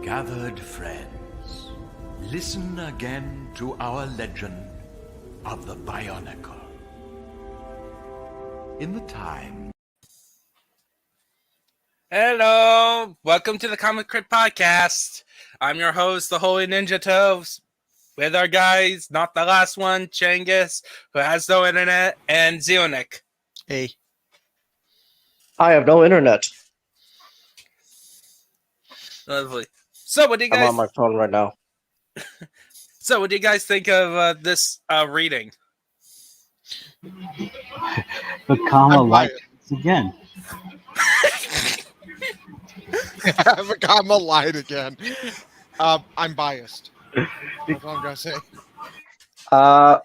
Gathered friends, listen again to our legend of the Bionicle. In the time... Hello! Welcome to the Crypt podcast. I'm your host, the Holy Ninja Toves, with our guys, not the last one, Changus, who has no internet, and Zionic. Hey. I have no internet. Lovely. So, what do you guys? I'm on my phone right now. So, what do you guys think of this reading? But Kama liked it again. Vakama lied again. I'm biased. That's all I'm gonna say. I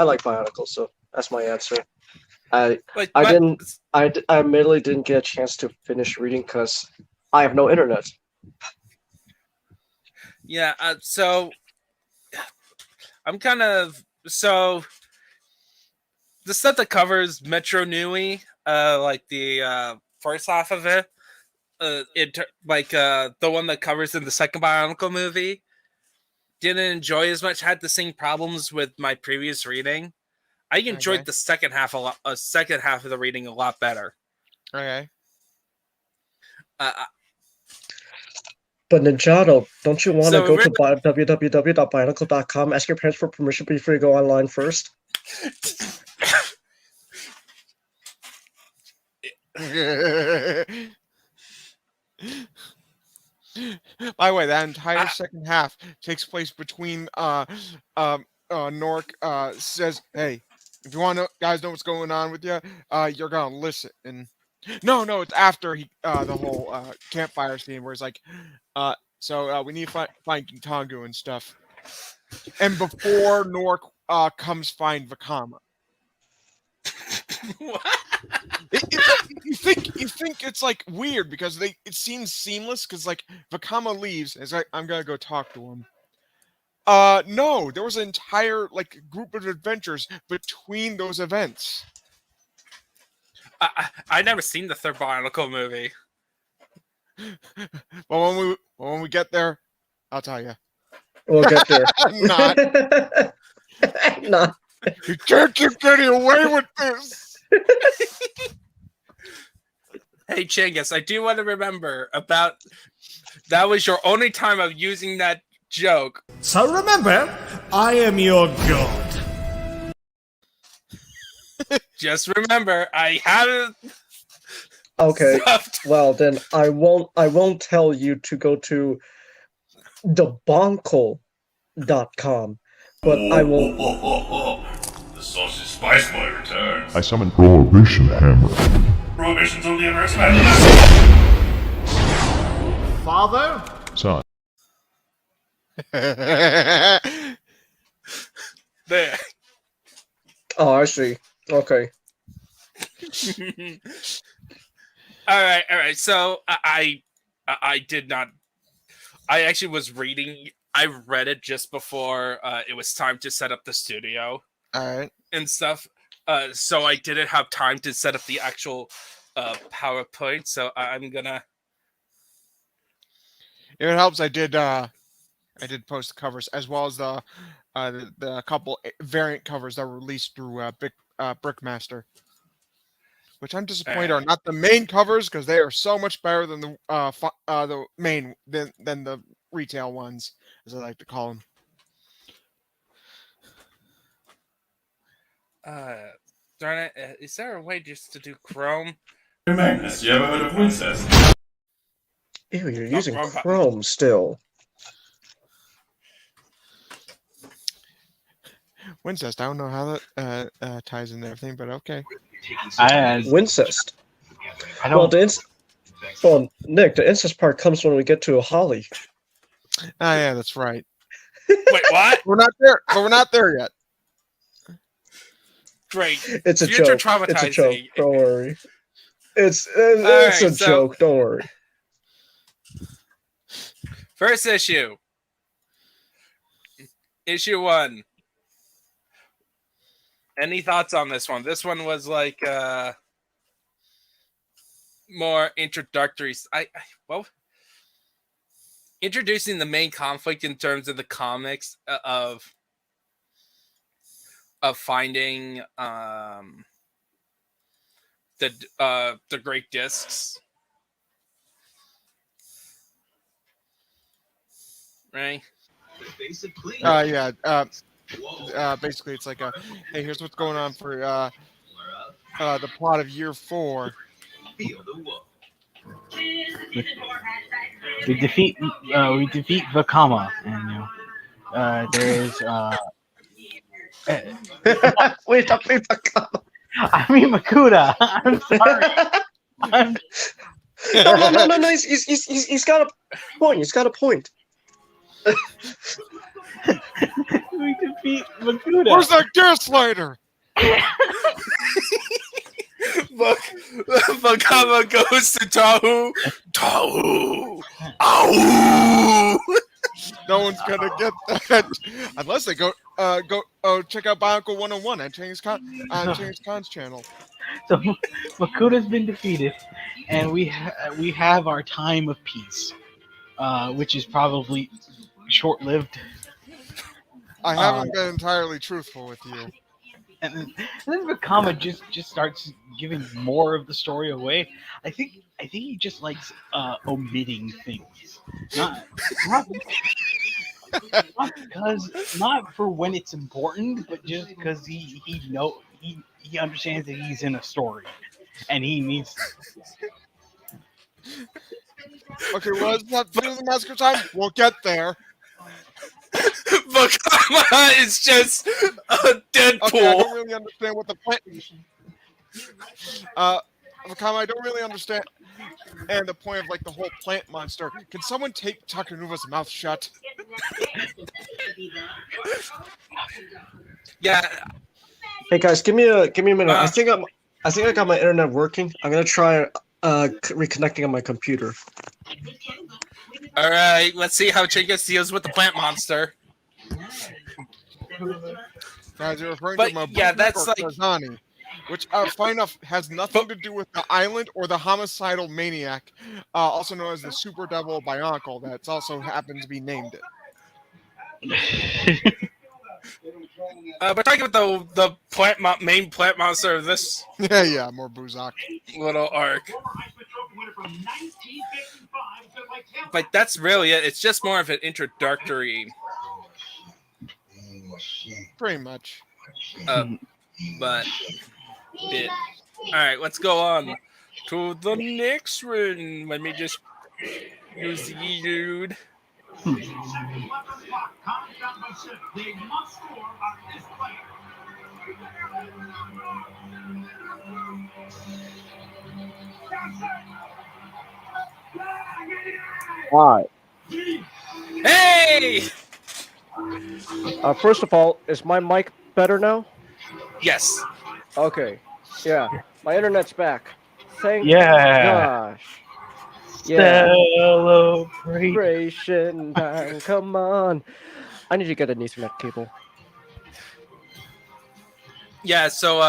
like Bionicles, so that's my answer. I admittedly didn't get a chance to finish reading because I have no internet. Yeah, so I'm kind of the stuff that covers Metru Nui, like the first half of it, the one that covers in the second Bionicle movie, didn't enjoy as much. Had the same problems with my previous reading. I enjoyed the second half a lot. Second half of the reading a lot better. Okay. But Ninjato, don't you want to go to www.bionicle.com, ask your parents for permission before you go online first? By the way, that entire second half takes place between Nork says, "Hey, if you want to guys know what's going on with you, you're gonna listen." And no, it's after the whole campfire scene where it's like, so we need to find Kintangu and stuff, and before Nork comes find Vakama. What? You think it's like weird because it seems seamless because like Vakama leaves and it's like I'm gonna go talk to him. No, there was an entire like group of adventures between those events. I never seen the third Bionicle movie. Well, when we get there, I'll tell you. We'll get there. Not. Not. You can't keep getting away with this. Hey, Changus, I do want to remember about that was your only time of using that joke. So remember, I am your god. Just remember, I haven't. Okay. Well, then I won't tell you to go to thebonkle.com, but I will. The sausage spice boy returns. I summon Prohibition Hammer. Prohibition's only ever expanded. Father? Son. There. Oh, I see. Okay. All right. So I did not. I actually was reading. I read it just before it was time to set up the studio. All right. And stuff. So I didn't have time to set up the actual PowerPoint. So I'm gonna. If it helps, I did post the covers as well as the couple variant covers that were released through Brickmaster, which I'm disappointed are not the main covers because they are so much better than the main than the retail ones, as I like to call them. Darn it! Is there a way just to do Chrome? Magnus, you ever heard of Wincest? Ew, you're using Chrome still. Wincest, I don't know how that ties into everything, but okay. Wincest. Nick, the incest part comes when we get to Holly. Ah, yeah, that's right. Wait, what? We're not there, but we're not there yet. Great. It's a Future joke. It's a joke. traumatizing. Don't worry. It's right, a joke. Don't worry. First issue. Issue 1. Any thoughts on this one? This one was like more introductory. Well, introducing the main conflict in terms of the comics of finding the great discs, right? Yeah. Basically, it's like hey, here's what's going on for the plot of year 4. We defeat Vakama, and there is Wait, I played the I mean Makuta. I'm sorry. No. He's got a point. He's got a point. We defeat Makuta. Where's that gaslighter? Vakama goes to Tahu. Tahu! Ow! No one's gonna get that unless they go check out Bionicle 101 on Chang's Khan's channel. So Makuta's been defeated, and we have our time of peace, which is probably short-lived. I haven't been entirely truthful with you. And then Vakama just starts giving more of the story away. I think he just likes omitting things, not for when it's important, but just because he understands that he's in a story, and he needs. Okay, well, let's not do the massacre time. We'll get there. Vakama is just a Deadpool. Okay, I don't really understand what the plant. Vakama, I don't really understand. And the point of like the whole plant monster. Can someone tape Takanuva's mouth shut? Yeah. Hey guys, give me a minute. I think I got my internet working. I'm gonna try reconnecting on my computer. All right, let's see how Chingus deals with the plant monster. Guys, you're referring But to my yeah, that's like Kazani, which, funny enough, has nothing to do with the island or the homicidal maniac, also known as the Super Devil Bionicle. That's also happens to be named it. we're talking about the main plant monster of this Yeah, more Buzak. little arc. But that's really it. It's just more of an introductory. Pretty much. But bit. All right, let's go on to the next one. Let me just use the dude. Why? Hey! First of all, is my mic better now? Yes. Okay. Yeah, my internet's back. Thank Yeah. gosh. Yeah. Celebration. Time. Come on. I need to get an Ethernet cable. Yeah. So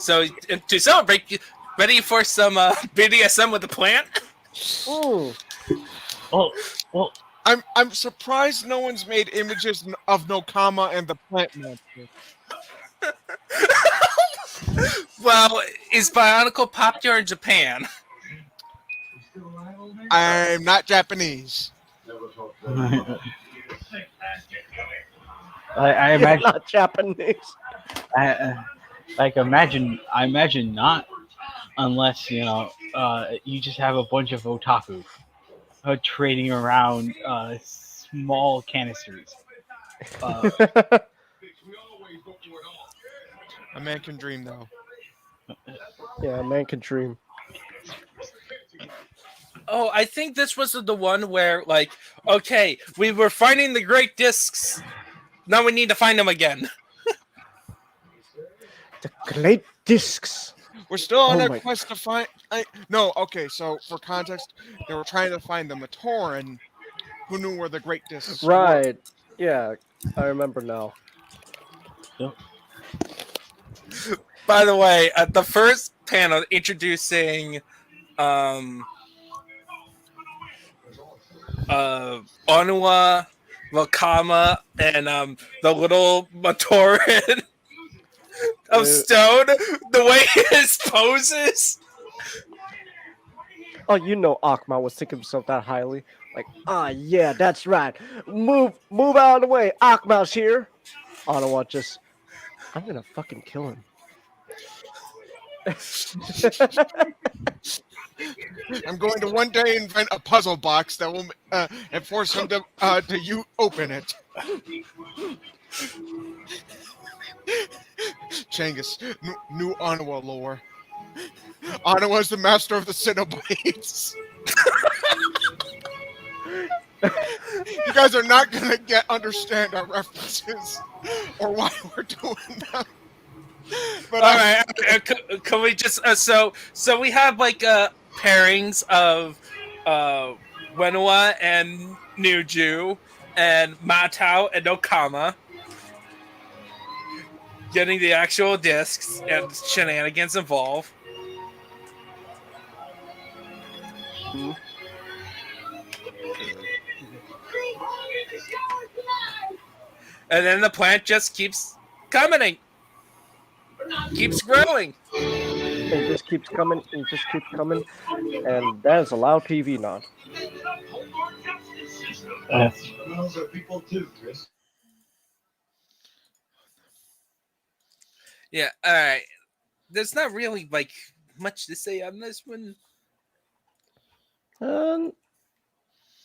to celebrate, ready for some BDSM with the plant? Ooh. Well. I'm surprised no one's made images of Nokama and the plant monster. Well, is Bionicle popular in Japan? I'm not Japanese. I imagine Not Japanese. I imagine not, unless you just have a bunch of otaku trading around small canisters. A man can dream, though. Yeah, a man can dream. Oh, I think this was the one where, like, okay, we were finding the great discs. Now we need to find them again. The great discs. We're still on Oh a my- quest to find. No, okay. So for context, they were trying to find the Matorian, who knew where the Great Discs were. Right. Yeah, I remember now. By the way, at the first panel introducing um, Onua, Wakama, and the little Matorian of stone. The way his poses. Oh, you know Akma was thinking himself that highly. Like, yeah, that's right. Move out of the way. Akma's here. Ottawa just, I'm gonna fucking kill him. I'm going to one day invent a puzzle box that will and force him to you open it. Changus, new Ottawa lore. Ottawa is the master of the Cenoblades. You guys are not gonna understand our references or why we're doing them. But all right, can we just so we have like pairings of Wenua and Nuju and Matao and Okama getting the actual discs and shenanigans involved. And then the plant just keeps coming. Keeps growing. It just keeps coming. It just keeps coming. And that is a loud TV nod. Yeah, alright. There's not really like much to say on this one.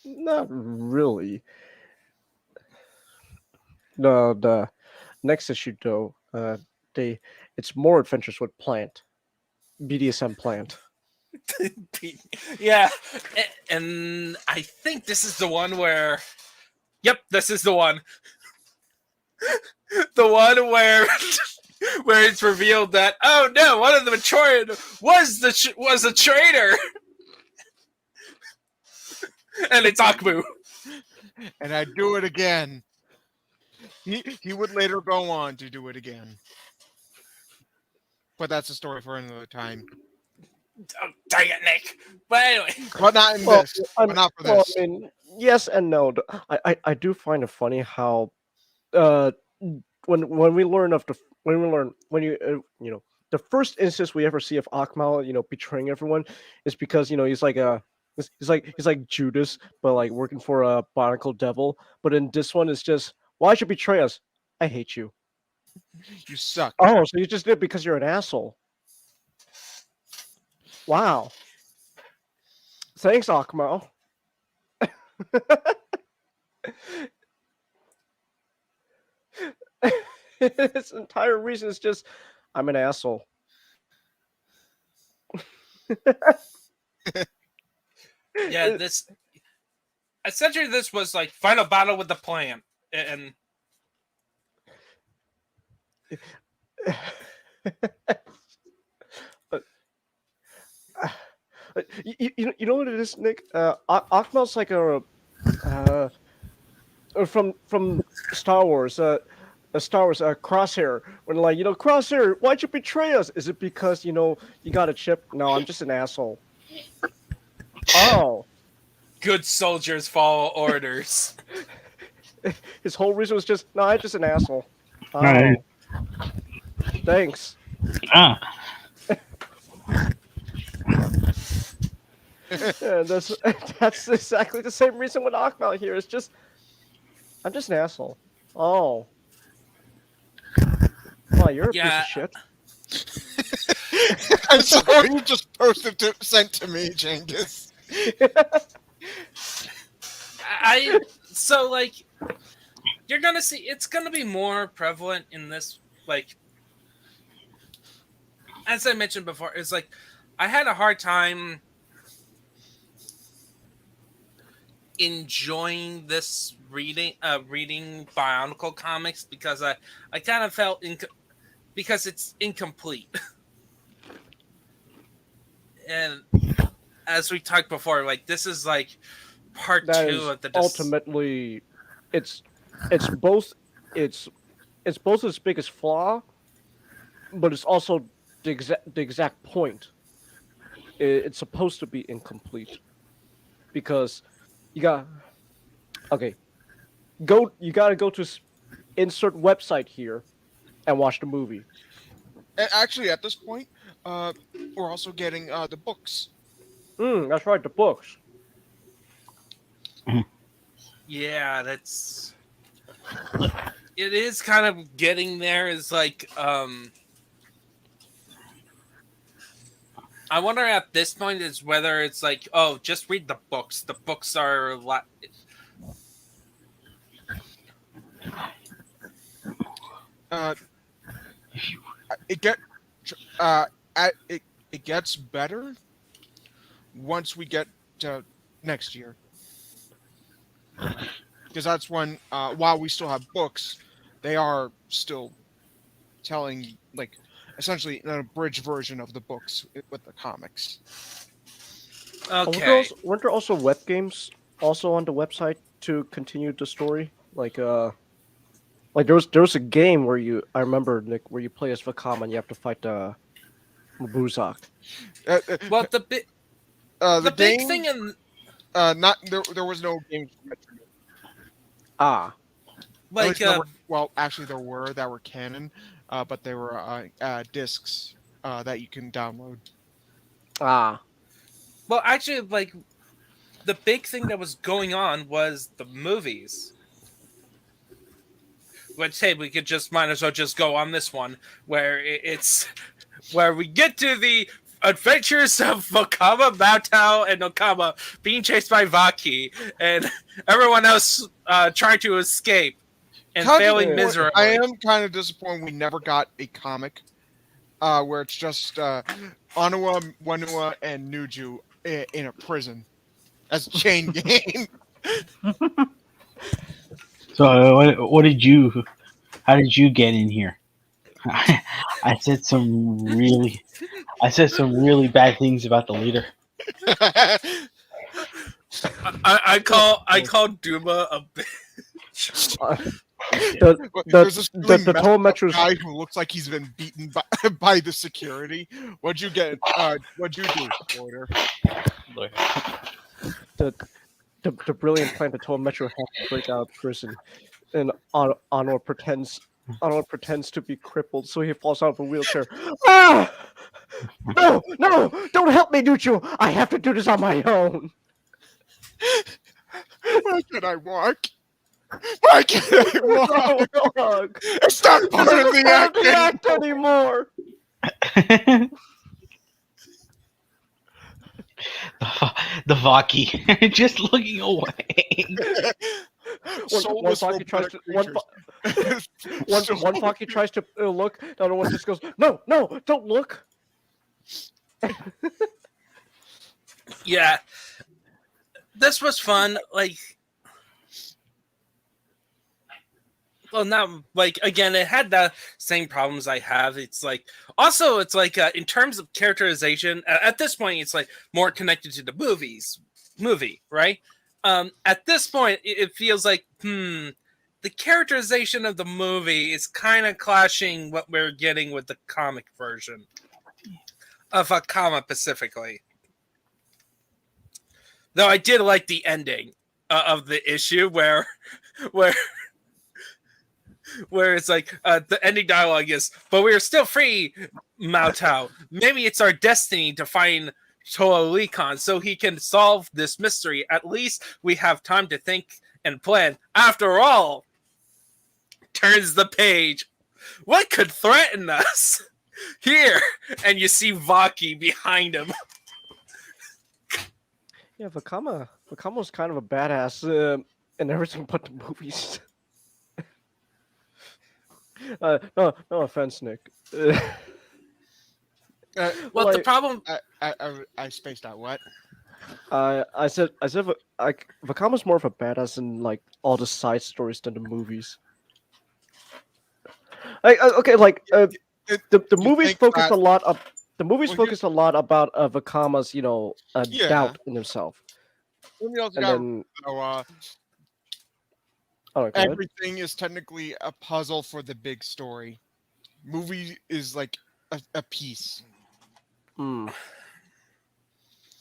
Not really. No, the next issue though, it's more adventures with Plant. BDSM Plant. Yeah, and I think this is the one where yep, this is the one. The one where where it's revealed that oh no, one of the Matorian was a traitor. And it's Akmu. And I'd do it again. He would later go on to do it again. But that's a story for another time. Oh, dang it, Nick. But anyway. But not in this. But not for this. I mean, yes and no. I do find it funny how when we learn the first instance we ever see of Akmal, betraying everyone is because he's like he's like Judas, but like working for a Bionicle devil. But in this one, it's just why should you betray us? I hate you. You suck. Oh, so you just did it because you're an asshole. Wow. Thanks, Akmal. His entire reason is just I'm an asshole. Yeah, this essentially this was like final battle with the plant, and you know what it is, Nick? Akmal's like from Star Wars. Star Wars Crosshair. When like Crosshair, why'd you betray us? Is it because you got a chip? No, I'm just an asshole. Oh. Good soldiers follow orders. His whole reason was just, no, I'm just an asshole. Oh. Right. Thanks. Ah. Yeah, that's exactly the same reason with Akmal here. It's just, I'm just an asshole. Oh. Wow, you're a piece of shit. I'm sorry, you just sent to me, Genghis. So like you're gonna see it's gonna be more prevalent in this, like as I mentioned before, it's like I had a hard time enjoying this reading Bionicle Comics because I kind of felt because it's incomplete. And as we talked before, like this is like part that 2 of the ultimately it's both its biggest flaw, but it's also the exact point. it's supposed to be incomplete because you got okay. You gotta go to insert website here and watch the movie. And actually, at this point, we're also getting the books. That's right, the books. Yeah, that's it is kind of getting there. Is like I wonder at this point is whether it's like, oh, just read the books. The books are a lot. Uh, it get uh, it gets better once we get to next year, because that's when while we still have books, they are still telling like essentially an abridged version of the books with the comics. Okay. Weren't there also web games also on the website to continue the story? Like there was a game where I remember Nick where you play as Vakam and you have to fight Mabuzak. Well, the The big game, thing in not there was no game. Ah, like Well, actually, there were that were canon, but they were discs that you can download. ah. well, actually, like the big thing that was going on was the movies. Which, hey, we could just might as well just go on this one where it's where we get to the adventures of Vakama, Maotao, and Okama being chased by Vaki and everyone else trying to escape and failing miserably. I am kind of disappointed we never got a comic where it's just Anua, Wanua, and Nuju in a prison as a chain game. So how did you get in here? I said some really bad things about the leader. I call Duma a bitch. The total Metru guy who looks like he's been beaten by the security. What'd you get? What'd you do, Porter? The brilliant plan to told Metro has to break out of prison, and Anwar pretends to be crippled, so he falls out of a wheelchair. Ah! No, don't help me, Duchu. I have to do this on my own. Why can't I walk? Why can't I walk? It's not part of the act anymore. The Vaki just looking away. One Vaki tries to one Vaki tries to look. The other one just goes, "No, don't look." Yeah, this was fun. Like, well, not like again, it had the same problems I have. It's like also, it's like in terms of characterization. At this point, it's like more connected to the movie, right? At this point, it feels like the characterization of the movie is kind of clashing what we're getting with the comic version of Akama specifically. Though I did like the ending of the issue where it's like the ending dialogue is, but we are still free, Mao Tao. Maybe it's our destiny to find Toa Likan so he can solve this mystery. At least we have time to think and plan. After all, turns the page. What could threaten us? Here, and you see Vaki behind him. Yeah, Vakama's kind of a badass in everything but the movies. No offense, Nick. Well, the problem. I spaced out. What? I said Vakama's more of a badass in like all the side stories than the movies. The movies focus a lot of a lot about Vakama's doubt in himself. We also And got go ahead. everything is technically a puzzle for the big story. Movie is like a piece.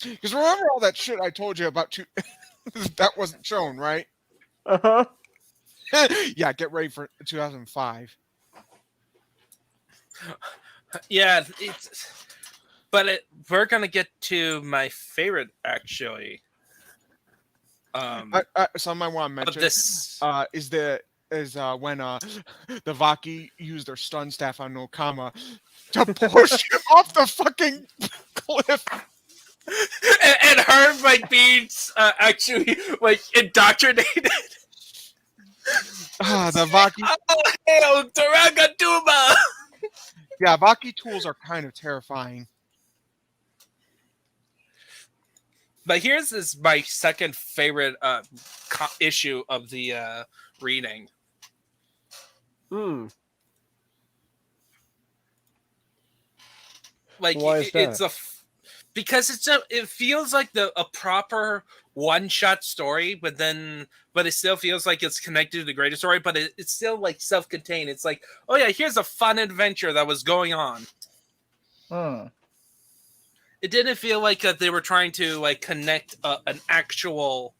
Because remember all that shit I told you about that wasn't shown, right? Uh-huh. Yeah, get ready for 2005. Yeah, we're gonna get to my favorite actually. Something I want to Of mention this. is when the Vaki used their stun staff on Okama to push him off the fucking cliff. And her like being actually like indoctrinated. The Vaki, Oh, hail Duragaduma! yeah, Vaki tools are kind of terrifying. But here's my second favorite issue of the reading. Hmm. Like Why is that? Because it feels like a proper one-shot story, but it still feels like it's connected to the greater story, but it's still like self-contained. It's like, oh yeah, here's a fun adventure that was going on. It didn't feel like they were trying to like connect an actual,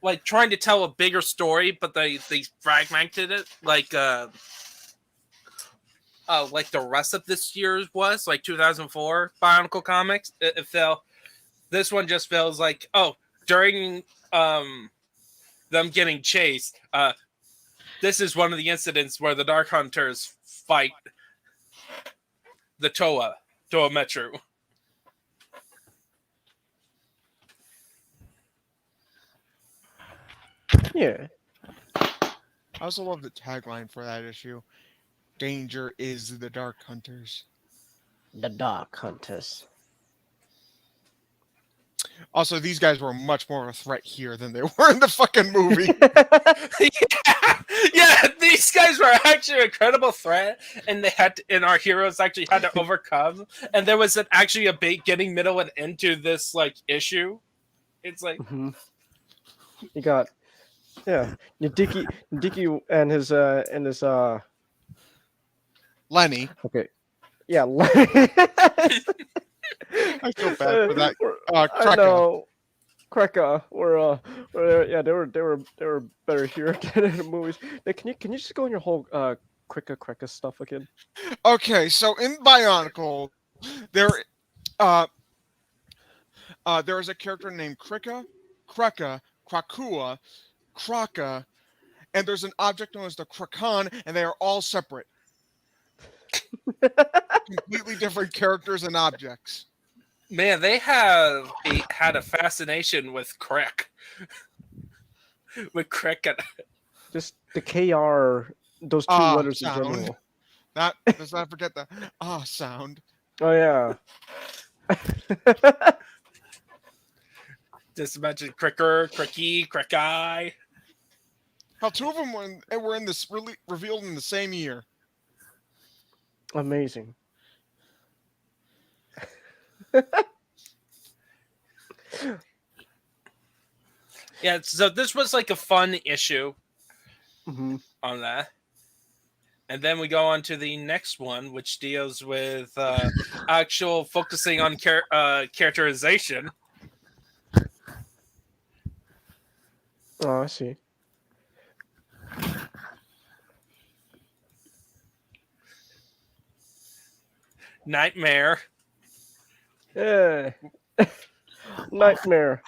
like trying to tell a bigger story, but they fragmented it like the rest of this year's was like 2004 Bionicle Comics. It felt this one just feels like, oh, during them getting chased, this is one of the incidents where the Dark Hunters fight the Toa Metru. Yeah. I also love the tagline for that issue. Danger is the Dark Hunters. The Dark Hunters. Also, these guys were much more of a threat here than they were in the fucking movie. yeah, these guys were actually an incredible threat, and and our heroes actually had to overcome. And there was actually a big getting middle and into this like issue. It's like You got Nadiki and his Lenny. okay. Yeah, I feel bad for that. I Krekka. know. Krekka were they were better here than in the movies. Nick, can you just go on your whole Krekka stuff again? Okay, so in Bionicle, there is a character named Krekka, Krakua, Kraka, and there's an object known as the Krakan, and they are all separate. Completely different characters and objects. Man, they had a fascination with Krek. With Krek and Just the KR, those two letters in sound. general. Let's not forget the sound. Oh yeah. just imagine Cricker, Cricky, Crickeye. How two of them were in this revealed in the same year. Amazing. Yeah, so this was like a fun issue Mm-hmm. on that. And then we go on to the next one, which deals with actual focusing on characterization. Oh, I see. Nightmare. Yeah. Nightmare.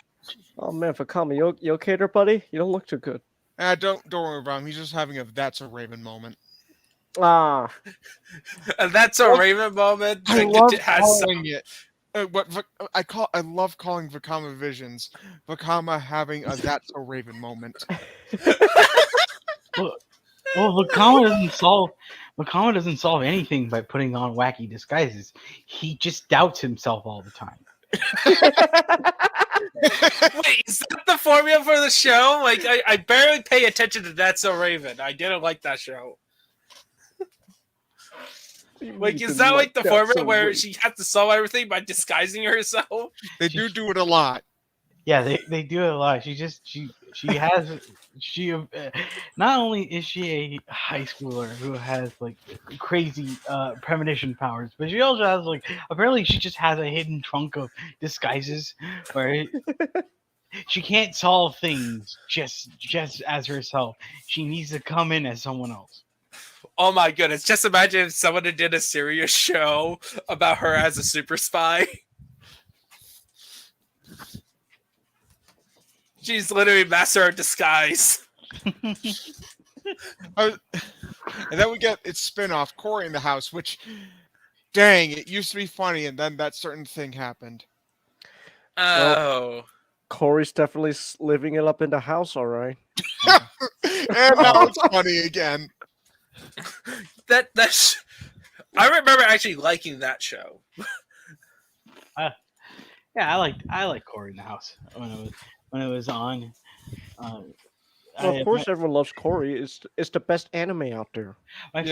Oh man, Fakami, you okay there, buddy? You don't look too good. Don't worry about him. He's just having a "that's a Raven" moment. Ah. And that's a Raven moment. I Like, love it has calling it. I love calling Vakama visions. Vakama having a "that's a Raven" moment. Well, Vakama doesn't solve anything by putting on wacky disguises. He just doubts himself all the time. Wait, is that the formula for the show? Like, I barely pay attention to That's So Raven. I didn't like that show. Like, is that like the formula where she has to solve everything by disguising herself? They do it a lot. Yeah, they do it a lot. She has she not only is she a high schooler who has like crazy premonition powers, but she also has like apparently she just has a hidden trunk of disguises where she can't solve things just as herself. She needs to come in as someone else. Oh my goodness! Just imagine if someone did a serious show about her as a super spy. She's literally master of disguise. And then we get its spin-off, Corey in the House, which, dang, it used to be funny, and then that certain thing happened. Oh. Corey's definitely living it up in the house, all right. And now it's funny again. I remember actually liking that show. Yeah, I like Corey in the House when it was on. Well, of course, everyone loves Corey. It's the best anime out there. My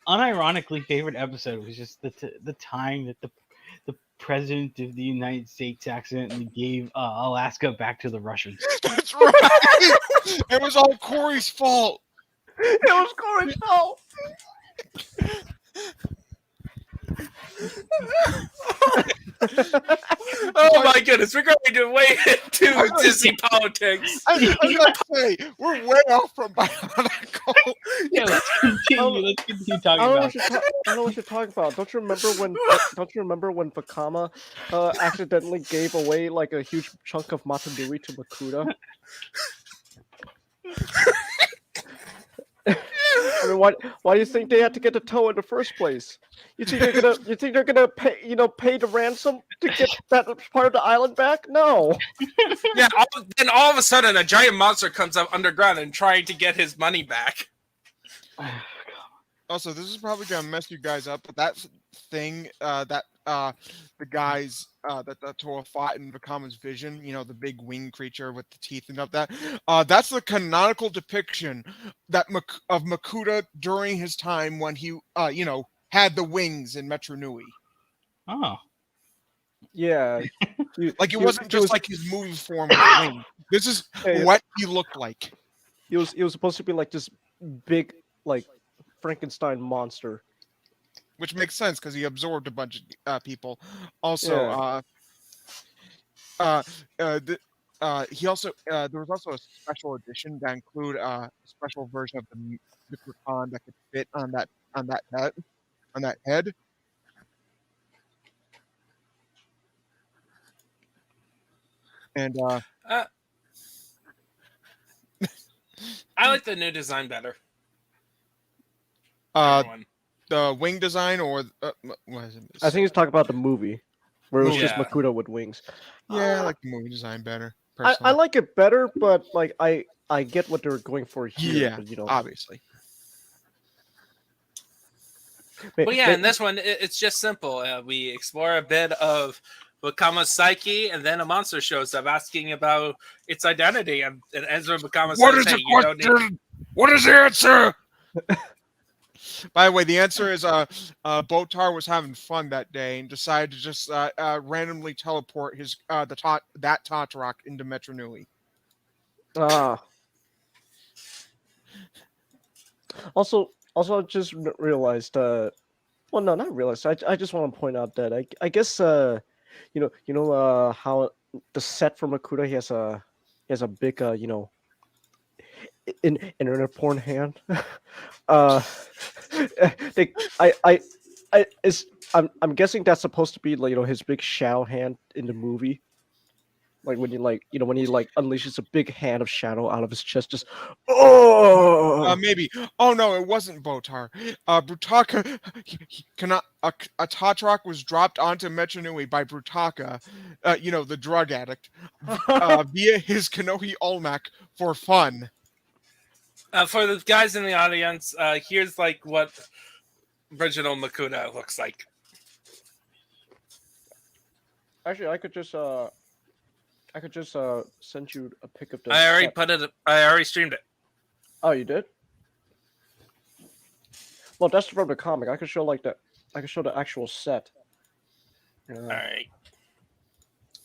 unironically favorite episode was just the time that the president of the United States accidentally gave Alaska back to the Russians. That's right. It was all Corey's fault. It was Corey's fault. Oh my goodness, we're going to way into Disney politics. I was gonna say we're way off from Bionicle. Yeah, let's continue talking I don't about. know what you're talking about. Don't you remember when Vakama accidentally gave away like a huge chunk of Metru Nui to Makuta? I mean, why do you think they had to get the toe in the first place? You think they're gonna pay the ransom to get that part of the island back? No. Yeah, then all of a sudden a giant monster comes up underground and trying to get his money back. Also, this is probably gonna mess you guys up, but that thing that the guys that Toa fought in Vakama's vision, the big winged creature with the teeth and of that, that's the canonical depiction that of Makuta during his time when he had the wings in Metru Nui. Oh. Yeah. Like it wasn't just like his movie form with wings. This is what he looked like. He was supposed to be like this big like Frankenstein monster. Which makes sense because he absorbed a bunch of people. Also, he also there was also a special edition that include a special version of the Microcon that could fit on that head. And I like the new design better. The wing design or what is it? I think he's talking about the movie where it was just Yeah. Makuta with wings. Yeah, I like the movie design better. I like it better, but like I get what they're going for here. Yeah, but, obviously. Well, yeah, in this one, it's just simple. We explore a bit of Vakama's psyche, and then a monster shows up asking about its identity. And Ezra Vakama says, "Hey, you don't need." What is the answer? By the way, the answer is Botar was having fun that day and decided to just randomly teleport his that Totorock into Metru Nui. Also, I just realized. Well, no, not realized. I just want to point out that I guess how the set for Makuta he has a big internet porn hand. I'm guessing that's supposed to be like his big shadow hand in the movie. Like when he unleashes a big hand of shadow out of his chest, just maybe. Oh no, it wasn't Botar. Brutaka cannot. A Totorock was dropped onto Metru Nui by Brutaka, the drug addict, via his Kanohi Olmec for fun. For the guys in the audience, here's like what original Makuta looks like. Actually, I could just send you a pic of the. I already set. I already streamed it. Oh, you did? Well, that's from the comic. I could show the actual set. All right.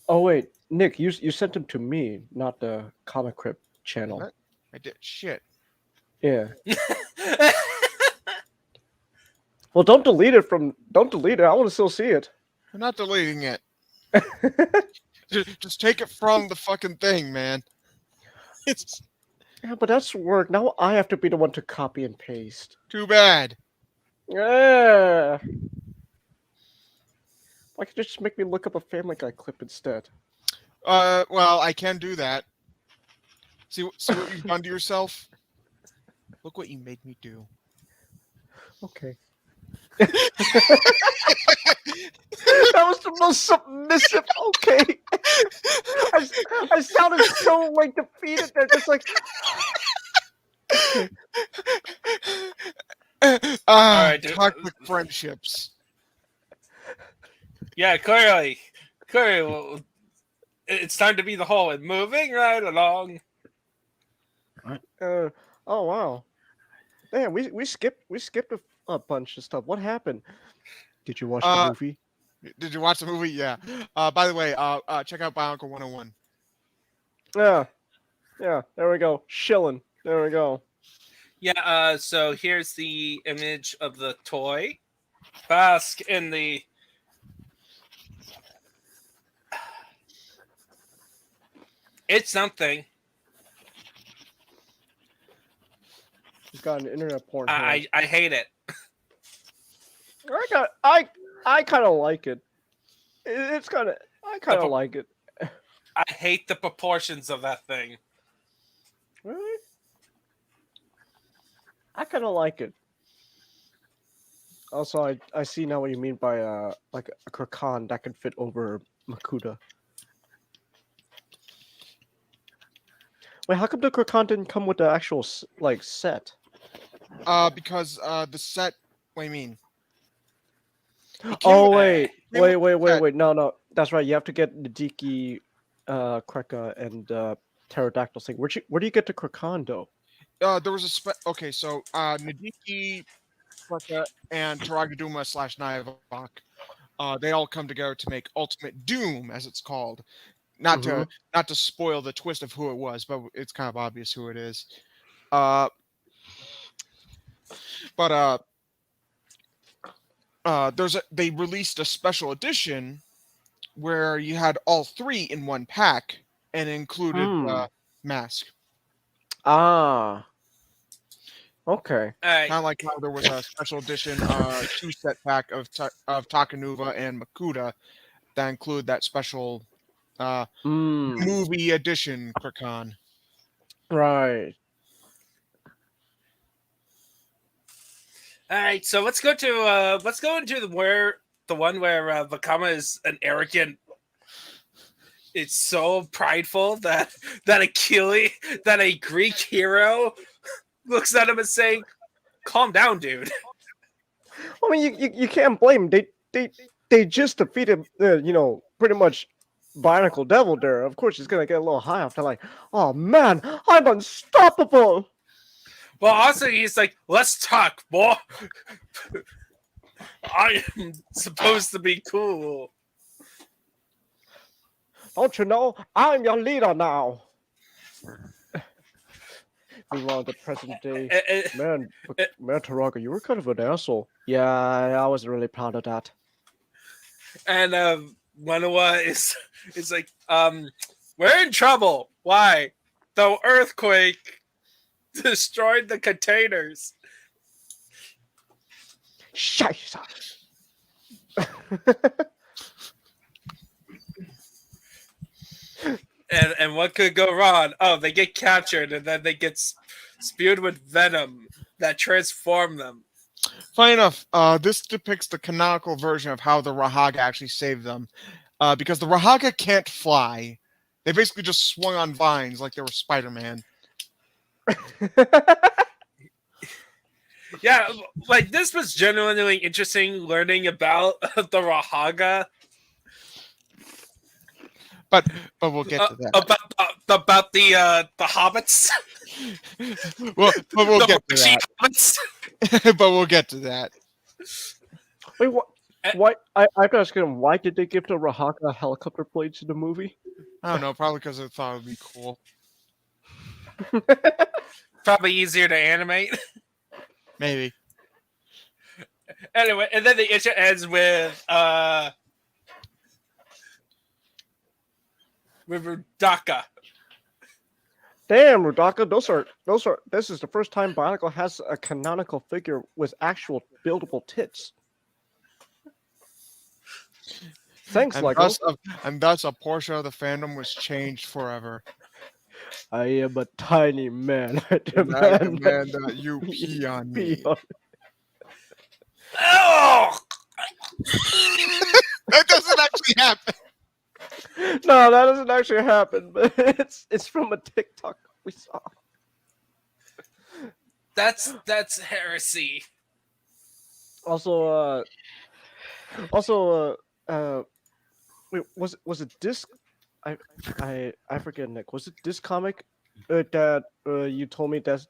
Oh wait, Nick, you sent them to me, not the Comic Crypt channel. What? I did shit. Yeah. Well, don't delete it. I want to still see it. I'm not deleting it. Just take it from the fucking thing, man. It's Yeah, but that's work. Now I have to be the one to copy and paste. too bad. Yeah. Why can't you just make me look up a Family Guy clip instead? Well, I can do that. See what you've done to yourself? Look what you made me do. Okay. That was the most submissive. Okay. I sounded so like defeated there, just like. Alright, dude. Toxic friendships. Yeah, clearly, well, it's time to be the whole and moving right along. Oh wow. Damn, we skipped a bunch of stuff. What happened? Did you watch the movie? Did you watch the movie? Yeah. By the way, check out Bionicle 101. Yeah. There we go. Shilling. There we go. Yeah. So here's the image of the toy. Bask in the. It's something. He's got an internet porn. I hate it. I kind of like it. It's kind of I kind of like it. I hate the proportions of that thing. Really? I kind of like it. Also, I see now what you mean by like a Krakan that can fit over Makuta. Wait, how come the Krakan didn't come with the actual like set? Because the set. What do you mean? Oh wait. No, that's right. You have to get Nadiki, Kreka, and Pterodactyl thing. Where do you get the Krakan though? There was a okay. So Nadiki, Kreka, and Taragaduma / Nyavok, they all come together to make Ultimate Doom, as it's called. Not to spoil the twist of who it was, but it's kind of obvious who it is. They released a special edition where you had all three in one pack and included mask. Ah. Okay. Alright. Kind of like how there was a special edition 2-set pack of Takanuva and Makuta that include that special movie edition Krakan. Right. All right, so let's go into the one where Vakama is an arrogant. It's so prideful that a Greek hero looks at him and saying, "Calm down, dude." I mean, you can't blame them. They just defeated pretty much Bionicle Devil there. Of course, he's gonna get a little high off. They're like, "Oh man, I'm unstoppable." Well, also he's like, "Let's talk, boy. I am supposed to be cool. Don't you know? I'm your leader now." Meanwhile, the present day, man, Taraga, you were kind of an asshole. Yeah, I was really proud of that. And Manawa is like, we're in trouble. Why? The earthquake destroyed the containers. Scheiße. And what could go wrong? Oh, they get captured and then they get spewed with venom that transform them. Funny enough, this depicts the canonical version of how the Rahaga actually saved them. Because the Rahaga can't fly. They basically just swung on vines like they were Spider-Man. Yeah, like this was genuinely interesting learning about the Rahaga. But we'll get to that. About the hobbits. Well, but we'll get to Hobbits. that. But we'll get to that. Wait, what? why I have to ask him, why did they give the Rahaka helicopter blades in the movie? I don't know, probably because I thought it would be cool. Probably easier to animate. Maybe. Anyway, and then the issue ends with Rudaka. Damn, Rudaka, this is the first time Bionicle has a canonical figure with actual buildable tits. Thanks, Lego. And thus a portion of the fandom was changed forever. I am a tiny man. I And I demand demand that you pee on me. Oh! That doesn't actually happen. No, that doesn't actually happen, but it's from a TikTok we saw. That's heresy. Also, wait, was it this? I forget, Nick. Was it this comic that you told me that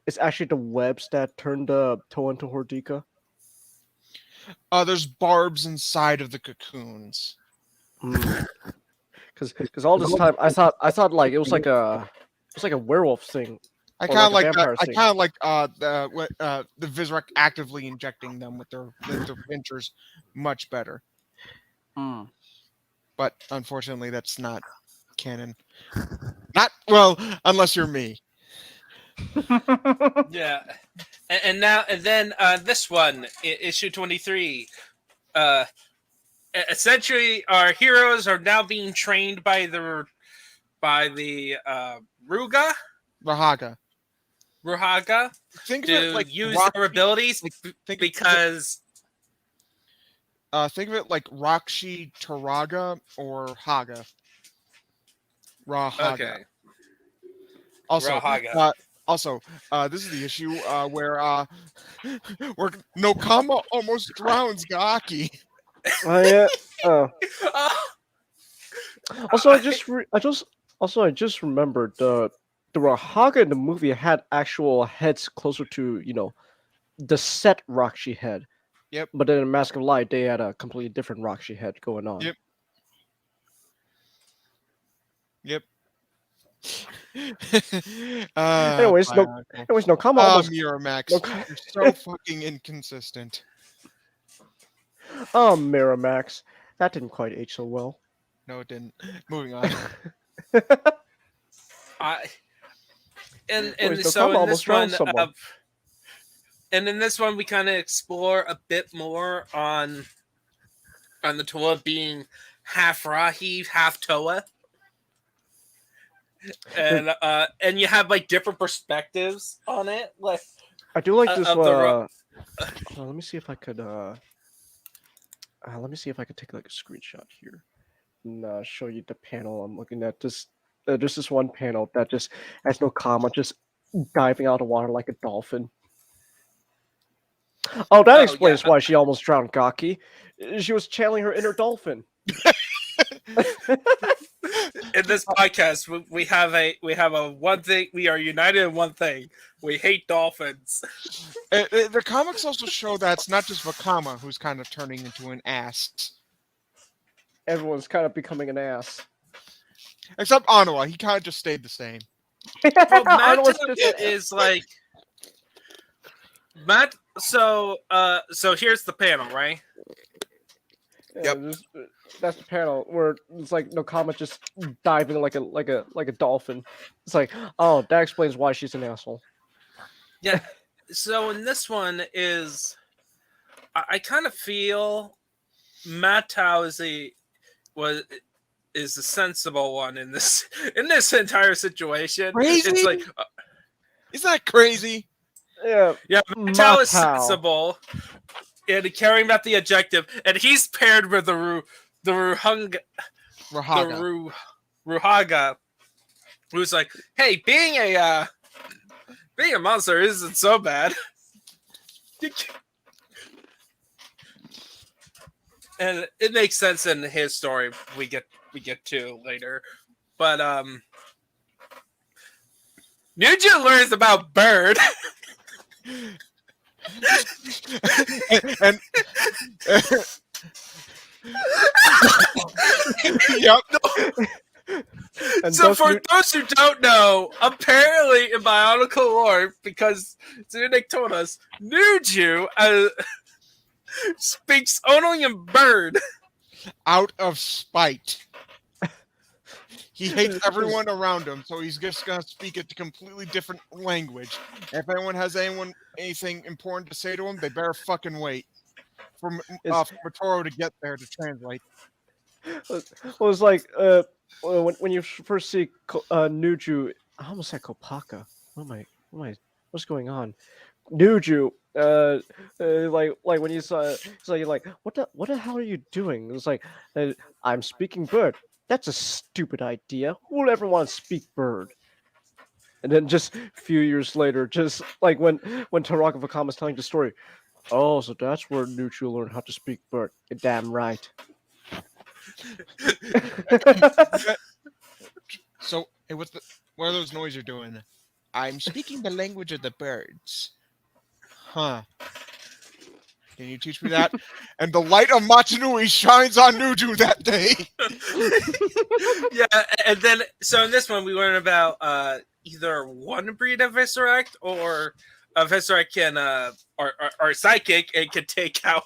it's actually the webs that turned Toa into Hordika? There's barbs inside of the cocoons. Because all this time I thought like it was like a werewolf thing. I Or kind of like a like vampire I thing. kind of like the Vizrek actively injecting them with their pinchers much better. But unfortunately, that's not canon. Not well, unless you're me. Yeah, and then this one, issue 23. Essentially, our heroes are now being trained by the Rahaga. Ruhaga Think of to it like use Rock- their abilities because think of it like Rakshi Taraga or Haga. Rahaga. okay. Also, Rahaga. this is the issue where Nokama almost drowns Gaki. Oh yeah. Oh. Oh, Also, I just remembered the Rahaga in the movie had actual heads closer to the set Rakshi head. Yep. But then in Mask of Light, they had a completely different Rakshi head going on. Yep. Yep. Anyways, Nokama almost. Miramax, Nok- you're so fucking inconsistent. Oh, Miramax, that didn't quite age so well. No, it didn't. Moving on. And Anyways, so Nokama in almost this drowned one, someone. and in this one, we kind of explore a bit more on the Toa being half Rahi, half Toa. And you have like different perspectives on it. Like I do like this. of the Hold on, let me see if I could. Let me see if I could take like a screenshot here and show you the panel I'm looking at. Just there's this one panel that just has Nokama just diving out of the water like a dolphin. Oh, that explains why she almost drowned Gaki. She was channeling her inner dolphin. in this podcast, we have a one thing. We are united in one thing. We hate dolphins. The comics also show that it's not just Vakama who's kind of turning into an ass. Everyone's kind of becoming an ass. Except Anawa, he kind of just stayed the same. Well, Matt Anawa's just- is like Matt. So here's the panel, right? Yeah, that's the panel where it's like Nokama just diving like a dolphin. It's like, oh, that explains why she's an asshole. Yeah. So in this one I kind of feel Matau is the sensible one in this entire situation. Crazy? It's like Isn't that crazy? Yeah, Matau is sensible and carrying out the objective, and he's paired with the Ruhaga, who's like, hey, being a monster isn't so bad. And it makes sense in his story. We get to later, but Ninja learns about Bird. and yep. And So thus for Nu- those who don't know, apparently in Bionicle lore, because Zunic told us, Nuju speaks only in bird. Out of spite. He hates everyone around him, so he's just gonna speak a completely different language. If anyone has anything important to say to him, they better fucking wait for Matoro to get there to translate. well, it's like when you first see Nuju, I almost said Kopaka. What's going on? Nuju, like when you saw, it's like what the hell are you doing? It's like I'm speaking bird. That's a stupid idea. Who would ever want to speak bird? And then just a few years later, just like when Taraka Vakama's telling the story, oh, so that's where Nuju learned how to speak bird. You're damn right. So, hey, what are those noises you're doing? I'm speaking the language of the birds. Huh. Can you teach me that? And the light of Metru Nui shines on Nuju that day. Yeah, and then so in this one we learn about either one breed of Visceract or a Visceract can or psychic and can take out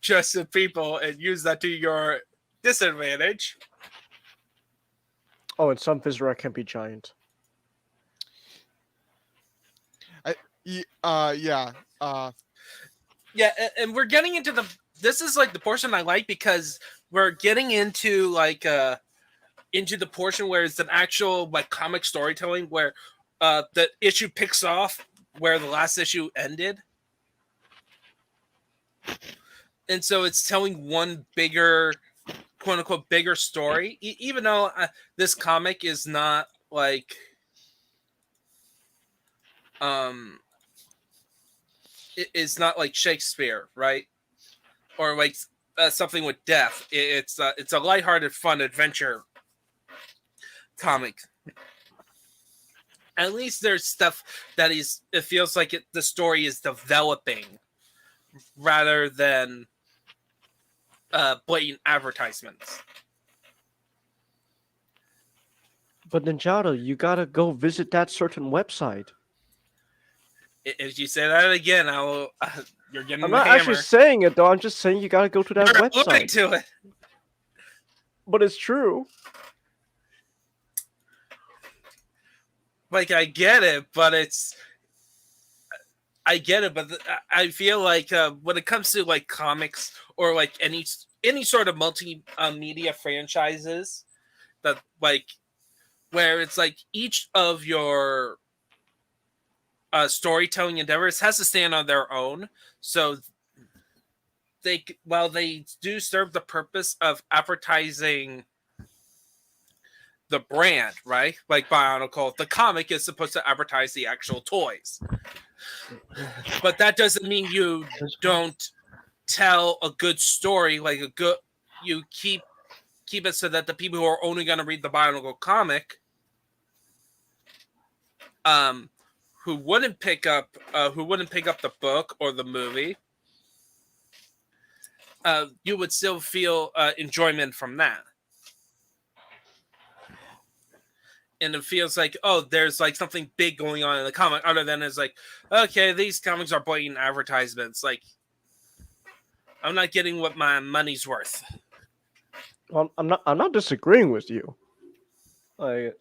just the people and use that to your disadvantage. Oh, and some Vizera can be giant. Yeah. Yeah, and we're getting into this is like the portion I like because we're getting into like into the portion where it's an actual like comic storytelling where the issue picks off where the last issue ended. And so it's telling one bigger, quote unquote, bigger story, even though this comic is not like it's not like Shakespeare, right? Or like something with death. It's a lighthearted, fun adventure comic. At least there's stuff that is. It feels like the story is developing rather than blatant advertisements. But Ninjato, you gotta go visit that certain website. If you say that again, I will. You're getting I'm the not hammer. actually saying it though. I'm just saying you gotta go to that You're alluding website. to it. But it's true. Like I get it, but I feel like when it comes to like comics or like any sort of multimedia franchises, that like where it's like each of your storytelling endeavors has to stand on their own. So while they do serve the purpose of advertising the brand, right? Like Bionicle, the comic is supposed to advertise the actual toys. But that doesn't mean you don't tell a good story, like you keep it so that the people who are only going to read the Bionicle comic who wouldn't pick up the book or the movie, you would still feel enjoyment from that. And it feels like, oh, there's like something big going on in the comic, other than it's like, okay, these comics are blatant advertisements. Like, I'm not getting what my money's worth. Well, I'm not disagreeing with you. I'm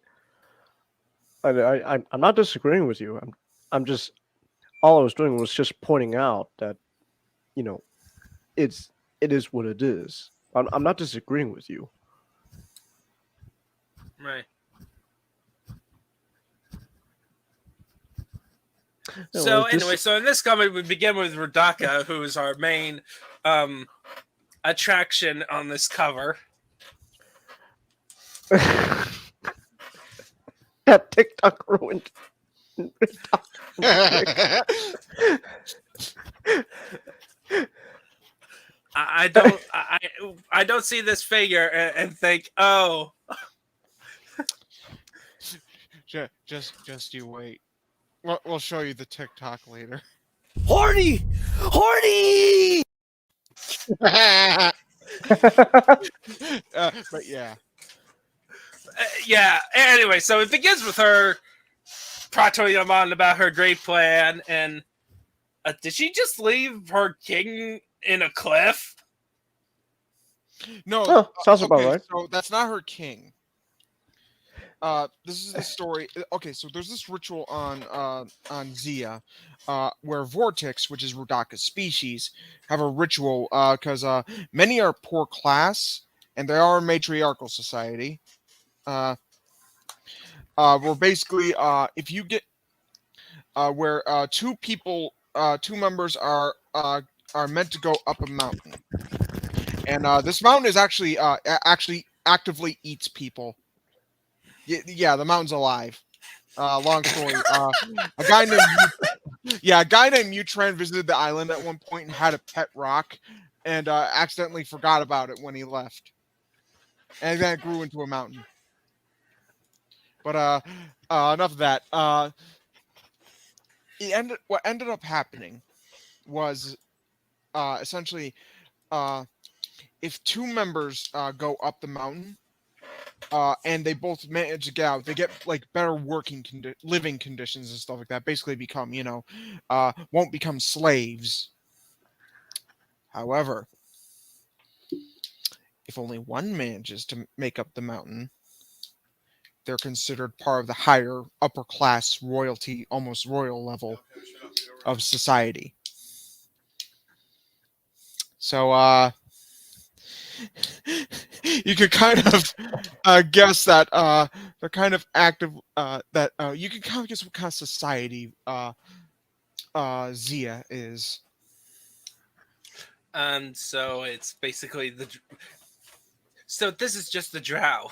not disagreeing with you. I'm just, all I was doing was just pointing out that, you know, it is what it is. I'm not disagreeing with you. Right. No, So this- anyway, so in this comic, we begin with Radaka, who is our main attraction on this cover. That TikTok ruined. I don't see this figure and think, oh, just you wait. We'll show you the TikTok later. Horny! Horny! But yeah. Yeah. Anyway, so it begins with her prattling him on about her great plan, and did she just leave her king in a cliff? No, Oh, sounds about right. So that's not her king. This is the story. Okay, so there's this ritual on Zia, where Vortex, which is Rudaka's species, have a ritual because many are poor class and they are a matriarchal society. Where basically, if you get where two members are meant to go up a mountain, and this mountain is actually actively eats people. Yeah, the mountain's alive. Long story. A guy named Mutran visited the island at one point and had a pet rock, and accidentally forgot about it when he left, and then it grew into a mountain. But enough of that. What ended up happening was essentially if two members go up the mountain. And they both manage to get out. They get like better living conditions and stuff like that. Basically, become won't become slaves. However, if only one manages to make up the mountain, they're considered part of the higher upper class royalty, almost royal level of society. So you could kind of guess that they're kind of active. That you can kind of guess what kind of society Zia is. And so it's basically So this is just the drow.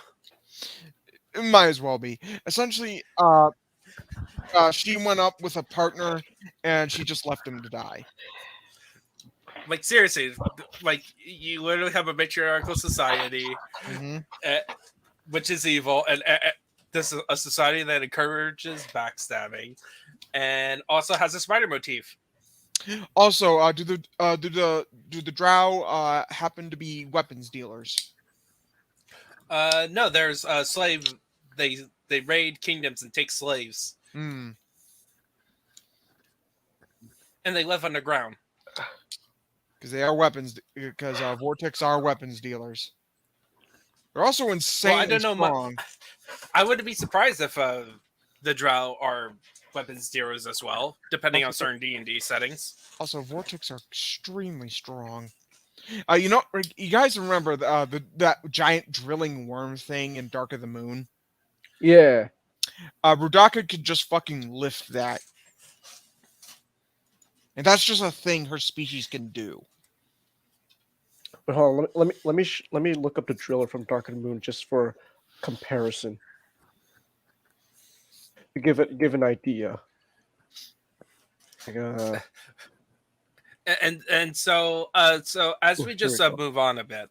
It might as well be. Essentially, she went up with a partner, and she just left him to die. Like seriously, like you literally have a matriarchal society, which is evil, and this is a society that encourages backstabbing, and also has a spider motif. Also, do the drow happen to be weapons dealers? No, there's a slave. They raid kingdoms and take slaves, Hmm. and they live underground. Because they are weapons. Because Vortex are weapons dealers. They're also insane. Well, I don't know. Strong. I wouldn't be surprised if the drow are weapons dealers as well, depending on certain D&D settings. Also, Vortex are extremely strong. You guys remember that giant drilling worm thing in Dark of the Moon? Yeah. Rudaka could just fucking lift that. And that's just a thing her species can do. But hold on, let me look up the driller from Dark of the Moon just for comparison. To give an idea. Like, And so as we just move on a bit,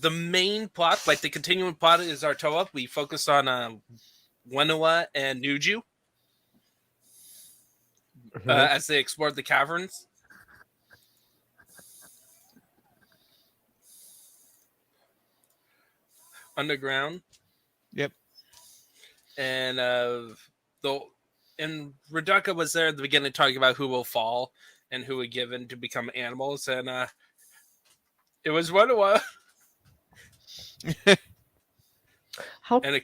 the main plot, like the continuing plot, is Artoa. We focus on Wenua and Nuju as they explored the caverns. Underground. Yep. And Radaka was there at the beginning talking about who will fall and who were given to become animals, and it was Wenua. how? And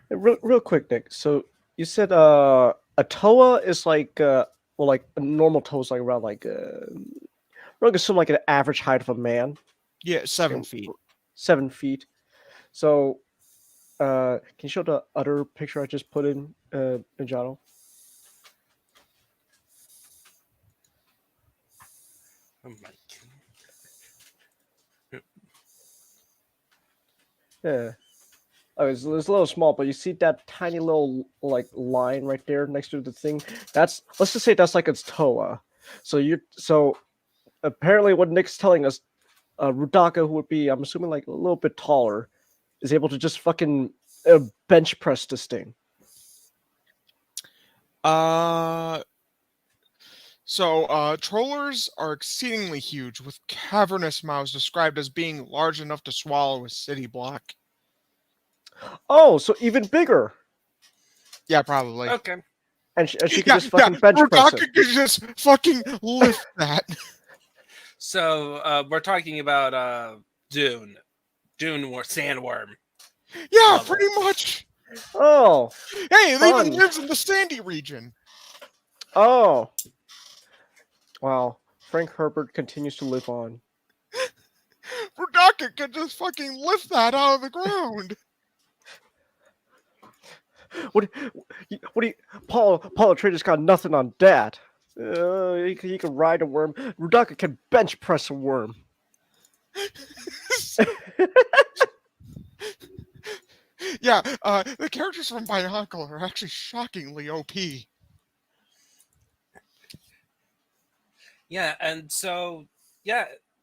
real quick, Nick. So you said a toa is like like a normal toe is like around like we're gonna assume like an average height of a man. Yeah, 7 feet. 7 feet. So can you show the other picture I just put in Jano? oh my God. Yeah. Oh, it's a little small, but you see that tiny little like line right there next to the thing? Let's just say that's like its toa. So apparently what Nick's telling us, Rudaka, who would be, I'm assuming, like a little bit taller, is able to just fucking bench press this thing? Trollers are exceedingly huge, with cavernous mouths described as being large enough to swallow a city block. Oh, so even bigger. Yeah, probably. Okay. And she can just fucking bench press it. Rudaka could just fucking lift that. So we're talking about Dune sandworm. Yeah, Level. pretty much. Oh, Hey, it fun. even lives in the sandy region. Oh. Wow. Frank Herbert continues to live on. Rudaka could just fucking lift that out of the ground. What do you, Paul Atreides got nothing on that. He can ride a worm. Rudaka can bench press a worm. Yeah, the characters from Bionicle are actually shockingly OP. Yeah, and so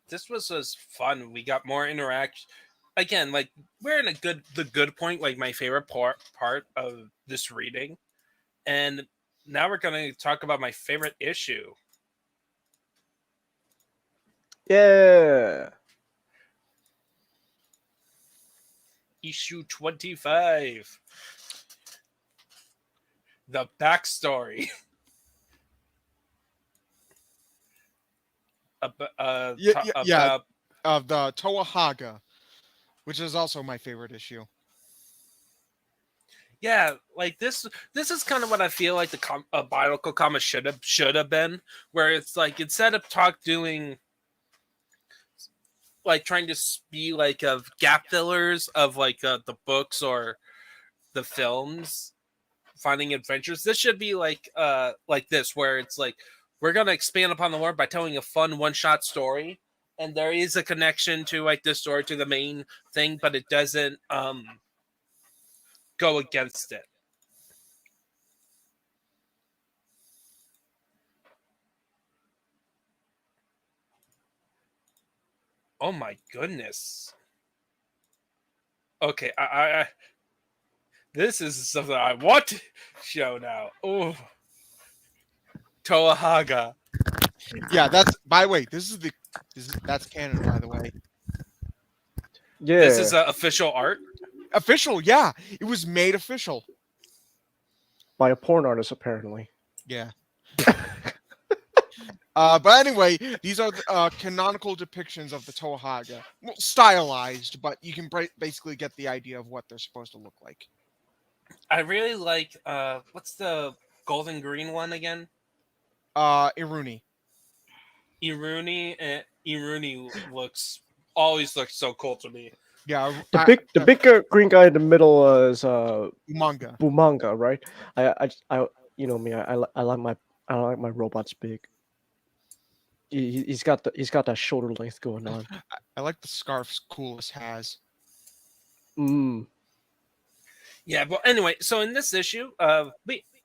this was fun. We got more interaction. Again, like we're in the good point, like my favorite part of this reading, and now we're going to talk about my favorite issue. Yeah. Issue 25. The backstory. About Of the Toahaga, which is also my favorite issue. Yeah, like this is kind of what I feel like a Bionicle comic should have been, where it's like instead of doing like trying to be like of gap fillers of like the books or the films, finding adventures. This should be like this, where it's like we're gonna expand upon the lore by telling a fun one-shot story, and there is a connection to like this story to the main thing, but it doesn't go against it. Oh my goodness. Okay, I this is something I want to show now. Oh, Toahaga. Yeah, that's by the way. That's canon, by the way. Yeah. This is official art. Official, yeah. It was made official. By a porn artist, apparently. Yeah. But anyway, these are canonical depictions of the Toahaga. Well, stylized, but you can basically get the idea of what they're supposed to look like. I really like what's the golden green one again? Iruni. Iruni always looks so cool to me. Yeah. The big green guy in the middle is manga. Bumanga, right? I you know me. I like my robots big. He's got that shoulder length going on. I like the scarfs Coolest has. Yeah, but anyway, so in this issue,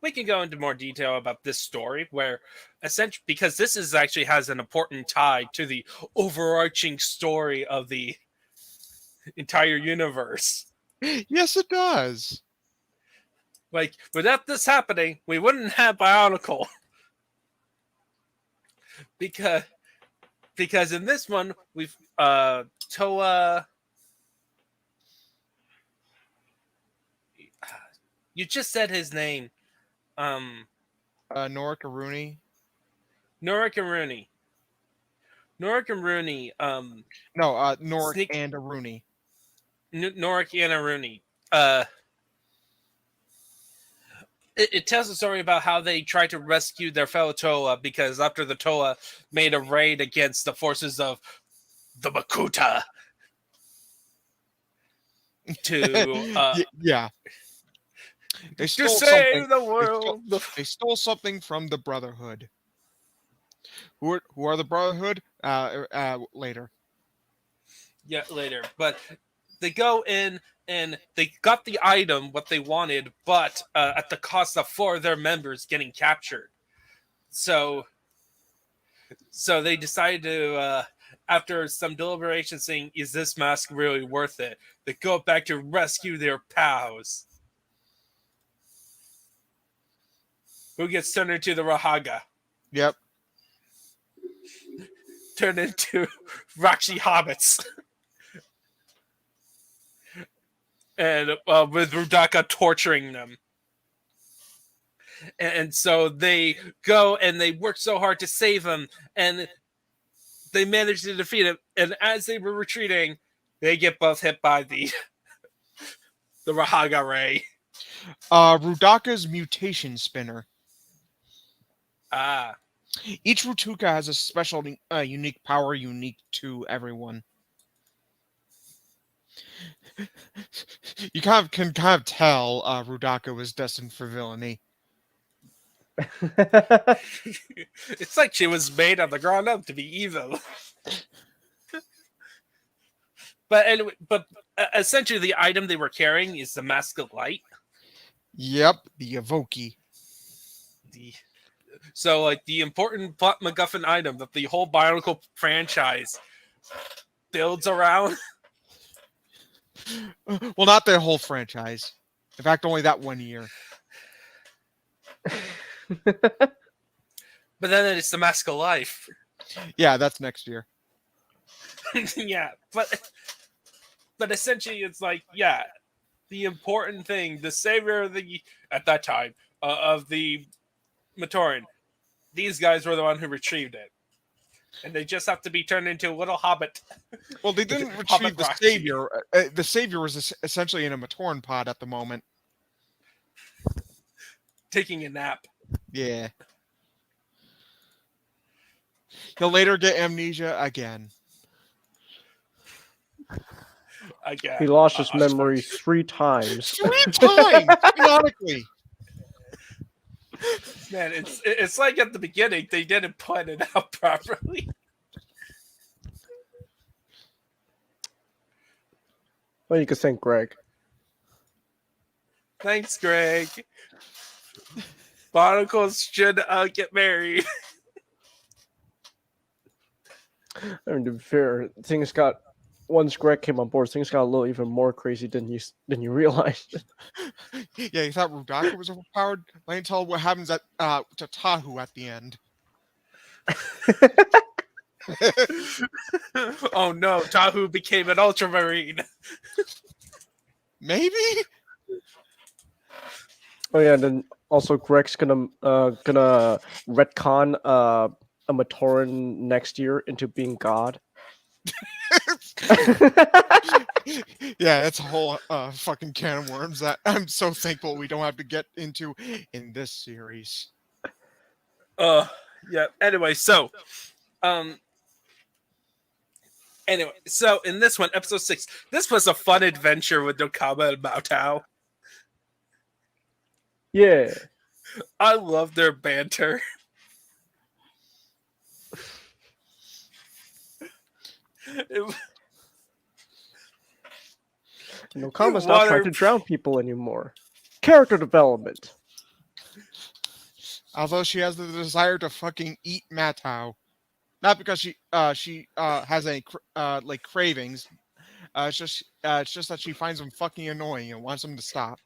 we can go into more detail about this story, where essentially because this is actually has an important tie to the overarching story of the entire universe. Yes, it does. Like without this happening, we wouldn't have Bionicle. Because in this one we've Toa. You just said his name. Norik Aruni. Norik and Rooney. Norik and Rooney. No, Norik and Aruni. Norik and Rooney. It tells a story about how they tried to rescue their fellow Toa because after the Toa made a raid against the forces of the Makuta to yeah. They to stole save the world. They stole something from the Brotherhood. Who are the Brotherhood? Later. Yeah, later. But they go in and they got the item, what they wanted, but at the cost of 4 of their members getting captured. So they decided to after some deliberation, saying, "Is this mask really worth it?" They go back to rescue their pals. Who gets turned into the Rahaga? Yep. Turned into Rakshi hobbits. And with Rudaka torturing them. And so they go and they work so hard to save him, and they manage to defeat him. And as they were retreating, they get both hit by the Rahaga ray. Rudaka's mutation spinner. Ah. Each Rutuka has a special, unique power unique to everyone. You can kind of tell Rudaka was destined for villainy. It's like she was made on the ground up to be evil. But anyway, essentially the item they were carrying is the Mask of Light. Yep, the Evoki. So, like, the important plot MacGuffin item that the whole Bionicle franchise builds around. Well, not the whole franchise. In fact, only that 1 year. But then it's the Mask of Life. Yeah, that's next year. Yeah, but essentially it's like, yeah, the important thing, the savior of the, at that time, of the Matorian, these guys were the one who retrieved it. And they just have to be turned into a little hobbit. Well, they didn't retrieve the savior. The savior was essentially in a Matoran pod at the moment. Taking a nap. Yeah. He'll later get amnesia again. Again. He lost his memory 3 times. 3 times, canonically. Man, it's like at the beginning they didn't plan it out properly. Well, you could thank Greg. Thanks, Greg. Bionicles should get married. I mean, to be fair, things got, once Greg came on board, things got a little even more crazy than you realized. Yeah, you thought Rudaka was overpowered? Let me tell what happens to Tahu at the end. Oh no, Tahu became an ultramarine. Maybe? Oh yeah, and then also Greg's gonna retcon a Matoran next year into being God. Yeah, it's a whole fucking can of worms that I'm so thankful we don't have to get into in this series. Yeah. Anyway, so in this one, episode 6, this was a fun adventure with Dokama and Maotao. Yeah. I love their banter. Kama's not trying to drown people anymore. Character development. Although she has the desire to fucking eat Matau. Not because she has any like cravings. It's just that she finds them fucking annoying and wants them to stop.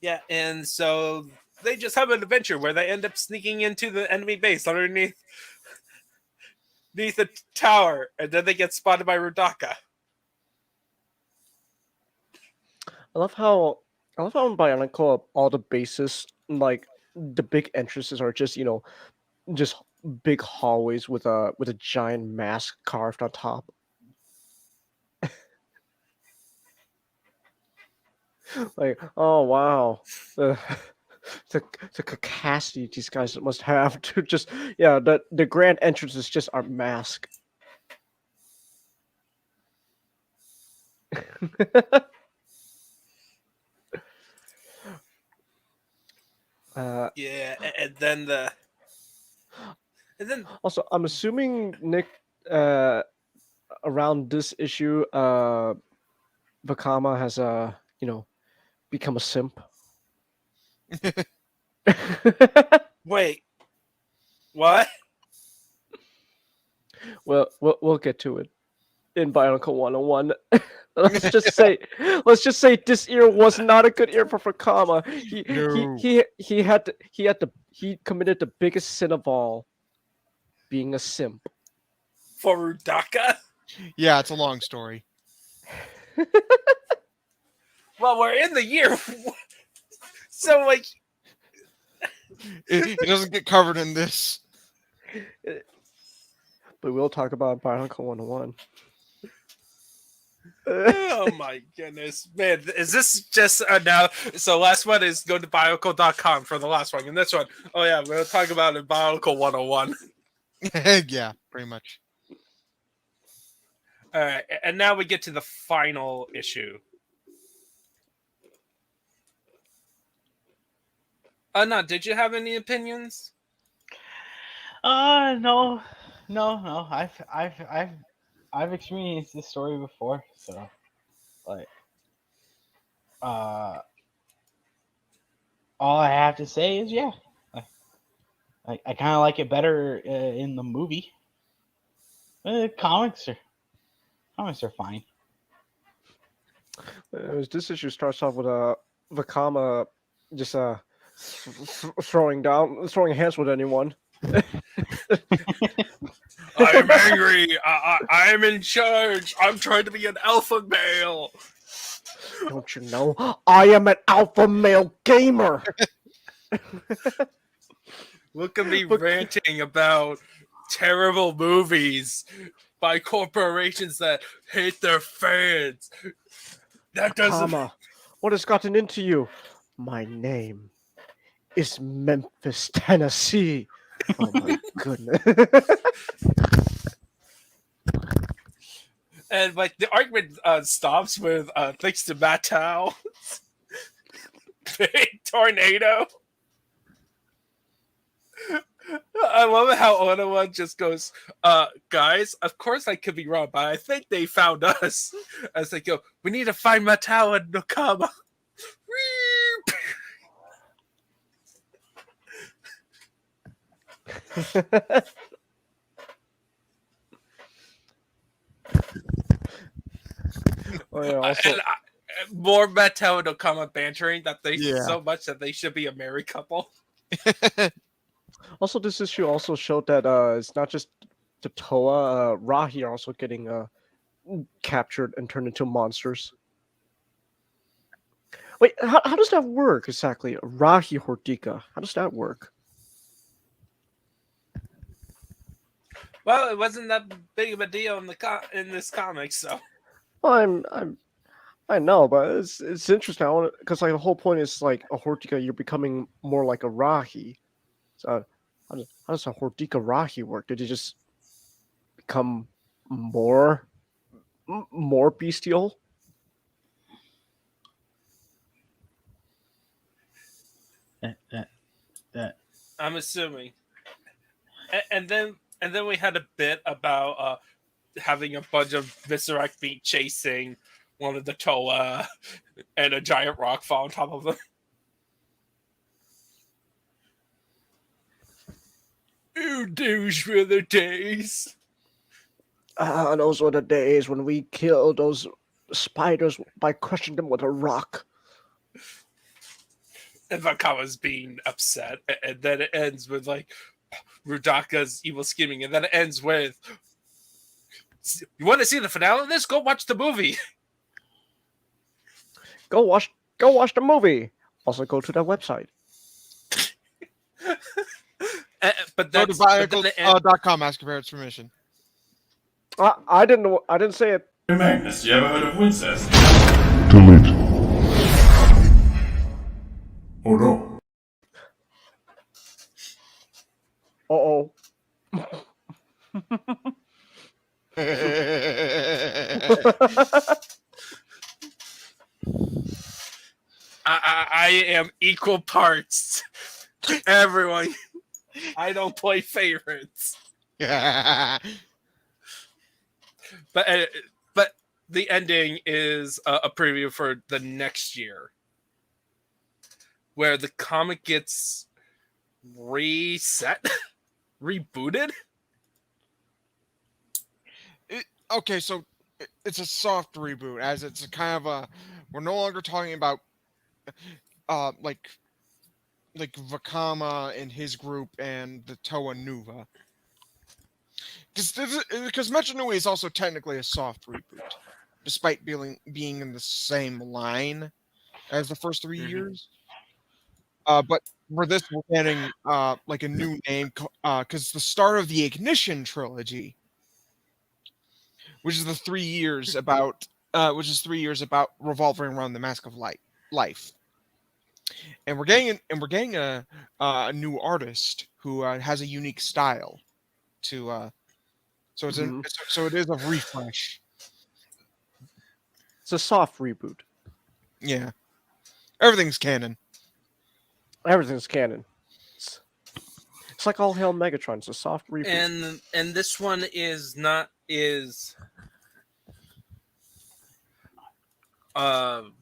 Yeah, and so they just have an adventure where they end up sneaking into the enemy base underneath the tower, and then they get spotted by Rudaka. I love how in Bionicle all the bases, like the big entrances are just just big hallways with a giant mask carved on top. Like, oh wow, the capacity these guys must have to just the grand entrance is just our mask. Yeah, and then also, I'm assuming Nick, around this issue, Vakama has become a simp. Wait, what? Well, we'll get to it in Bionicle 101. let's just say this year was not a good year for Fakama. No. He committed the biggest sin of all, being a simp. For Rudaka? Yeah, it's a long story. Well, we're in the year. So, like, It doesn't get covered in this. But we'll talk about Bionicle 101. oh my goodness, man! Is this just now? So last one is go to bionicles.com for the last one, and this one, oh yeah, we'll talk about it in Bionicle 101. Yeah, pretty much. All right, and now we get to the final issue. No, did you have any opinions? No. I've experienced this story before, so like, all I have to say is yeah, I kind of like it better in the movie. Comics are fine. This issue starts off with Vakama just throwing hands with anyone. I'm angry. I'm in charge. I'm trying to be an alpha male. Don't you know? I am an alpha male gamer. Look at me ranting about terrible movies by corporations that hate their fans. That doesn't. Vakama, what has gotten into you? My name is Memphis, Tennessee. Oh my goodness. And like the argument stops with thanks to Mattel, big tornado. I love how Onawa just goes, guys, of course I could be wrong, but I think they found us. As they go, we need to find Mattel and Nakama. Oh, yeah, also, more Mattel and Nakama bantering that they Yeah. so much that they should be a married couple. also, this issue also showed that it's not just the Toa, Rahi are also getting captured and turned into monsters. Wait, how does that work exactly? Rahi Hortika, how does that work? Well, it wasn't that big of a deal in this comic, so. Well, I know, but it's interesting. Because like the whole point is like a Hortika, you're becoming more like a Rahi. So how does a Hortika Rahi work? Did it just become more bestial? That I'm assuming. And then we had a bit about having a bunch of Viscerac feet chasing one of the Toa and a giant rock fall on top of them. Ooh, douche for the days. Those were the days when we killed those spiders by crushing them with a rock. And Vakama's being upset, and then it ends with like Rudaka's evil scheming, and then it ends with, "You want to see the finale of this? Go watch the movie." Go watch the movie. Also, go to their website. But Go to that's but then it ends- bionicles.com, ask your parents' permission. I didn't say it. Hey, Magnus, you ever heard of Wincest? Delete. Oh no. Uh-oh. I am equal parts to everyone. I don't play favorites, but the ending is a preview for the next year, where the comic gets reset, rebooted. Okay, so it's a soft reboot, as it's a kind of a. We're no longer talking about like Vakama and his group and the Toa Nuva. Because Metru Nui is also technically a soft reboot, despite being in the same line as the first 3 years. But for this, we're getting like a new name, because the start of the Ignition trilogy, which is the 3 years about, which is 3 years about revolving around the Mask of Life, and we're getting a new artist who has a unique style to. So so it is a refresh. It's a soft reboot. Yeah, everything's canon. Everything's canon. It's like All Hail Megatron. It's a soft reboot. And this one is not is. And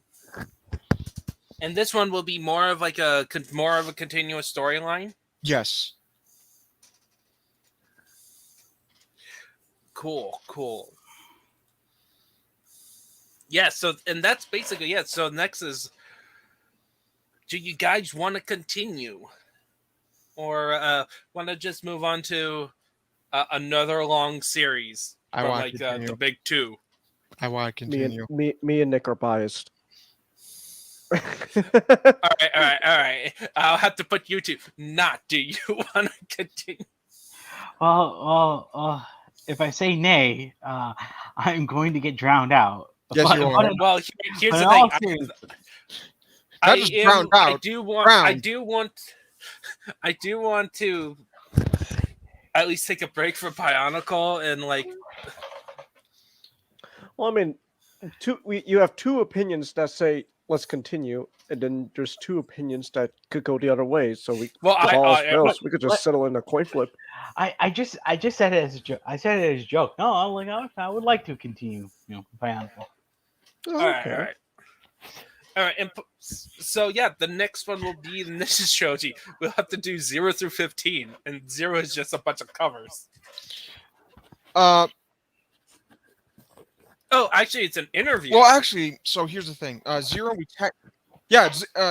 this one will be more of like a continuous storyline. Yes. Cool. Yeah, so and that's basically it. So next is, do you guys want to continue, or want to just move on to another long series I from want like to continue. the big two? I want to continue. Me and Nick are biased. All right. I'll have to put you two. Not. Do you want to continue? Well, if I say nay, I'm going to get drowned out. Yes, you are. Well, here's but the in thing. all seriousness, Not just drowned out. I do want to at least take a break from Bionicle and like. Well, I mean, you have two opinions that say let's continue, and then there's two opinions that could go the other way. So we could just settle in a coin flip. I just said it as a joke. I said it as a joke. No, I'm like, I would like to continue, Bionicle. All right. And so yeah, the next one will be, and this is Shoji. We'll have to do 0 through 15, and 0 is just a bunch of covers. Oh, actually, it's an interview. Well, actually, so here's the thing. 0,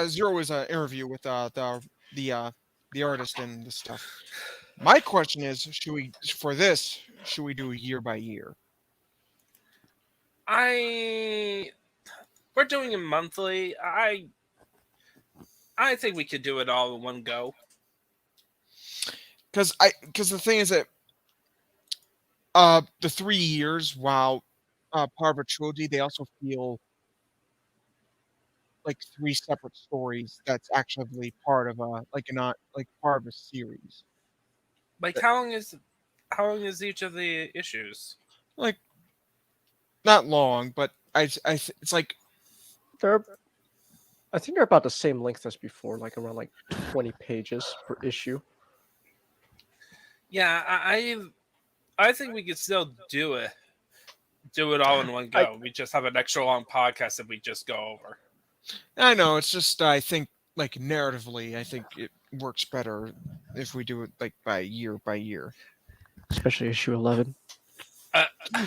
Zero is an interview with the artist and the stuff. My question is, should we do year by year? We're doing it monthly. I think we could do it all in one go. Because the thing is that the 3 years, while part of a trilogy, they also feel like 3 separate stories that's actually part of a part of a series. Like how long is each of the issues? Like not long, but it's like I think they're about the same length as before, like around 20 pages per issue. Yeah, I think we could still do it all in one go. We just have an extra long podcast that we just go over. I know, it's just I think like narratively, I think it works better if we do it like by year, Especially issue 11.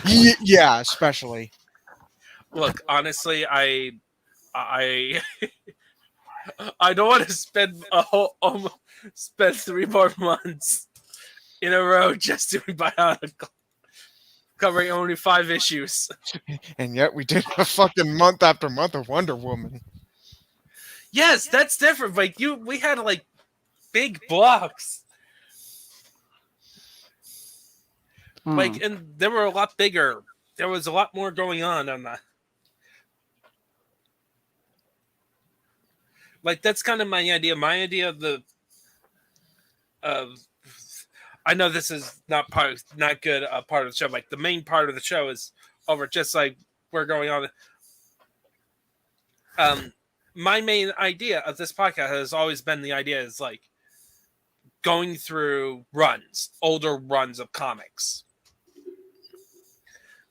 Yeah, especially. Look, honestly, I don't want to spend spend 3 more months in a row just doing Bionicle, covering only 5 issues. And yet we did a fucking month after month of Wonder Woman. Yes, that's different. Like we had like big blocks. Like, and they were a lot bigger. There was a lot more going on that. Like, that's kind of my idea. My idea of the I know this is not good part of the show. Like, the main part of the show is over. Just like we're going on. My main idea of this podcast has always been the idea is like going through older runs of comics.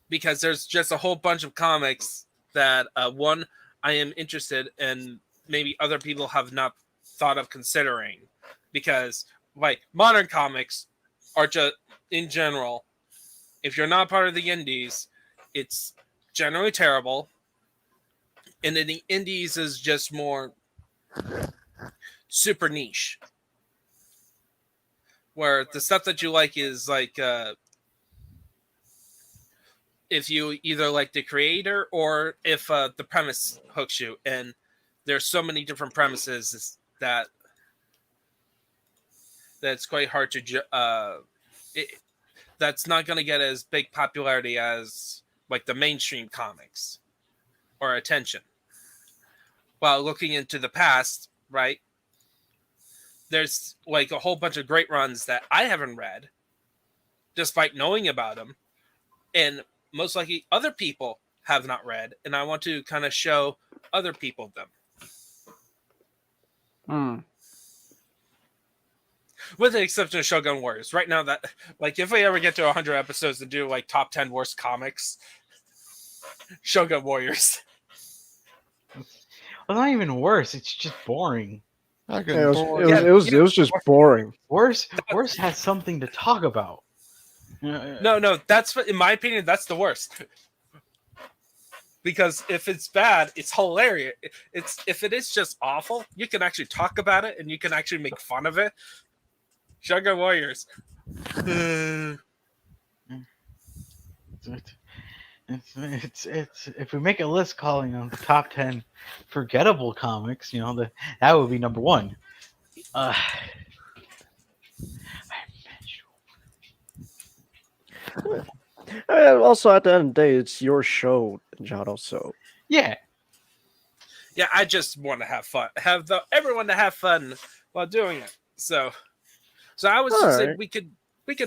Because there's just a whole bunch of comics that, one, I am interested in, maybe other people have not thought of considering, because like modern comics are just in general, if you're not part of the indies, it's generally terrible. And then the indies is just more super niche, where the stuff that you like is like if you either like the creator or if the premise hooks you. And there's so many different premises that it's quite hard to that's not going to get as big popularity as like the mainstream comics or attention. While looking into the past, right, there's like a whole bunch of great runs that I haven't read despite knowing about them, and most likely other people have not read, and I want to kind of show other people them. With the exception of Shogun Warriors. Right now, that like if we ever get to 100 episodes to do like top 10 worst comics, Shogun Warriors. Well, not even worse. It's just boring. It was just boring. Worse has something to talk about. No, that's in my opinion, that's the worst. Because if it's bad, it's hilarious. If it is just awful, you can actually talk about it and you can actually make fun of it. Shogun Warriors. It's if we make a list calling them the top 10 forgettable comics, that would be number 1. Also, at the end of the day, it's your show, Jado. So yeah, I just want to have fun, everyone to have fun while doing it. So I was just saying we could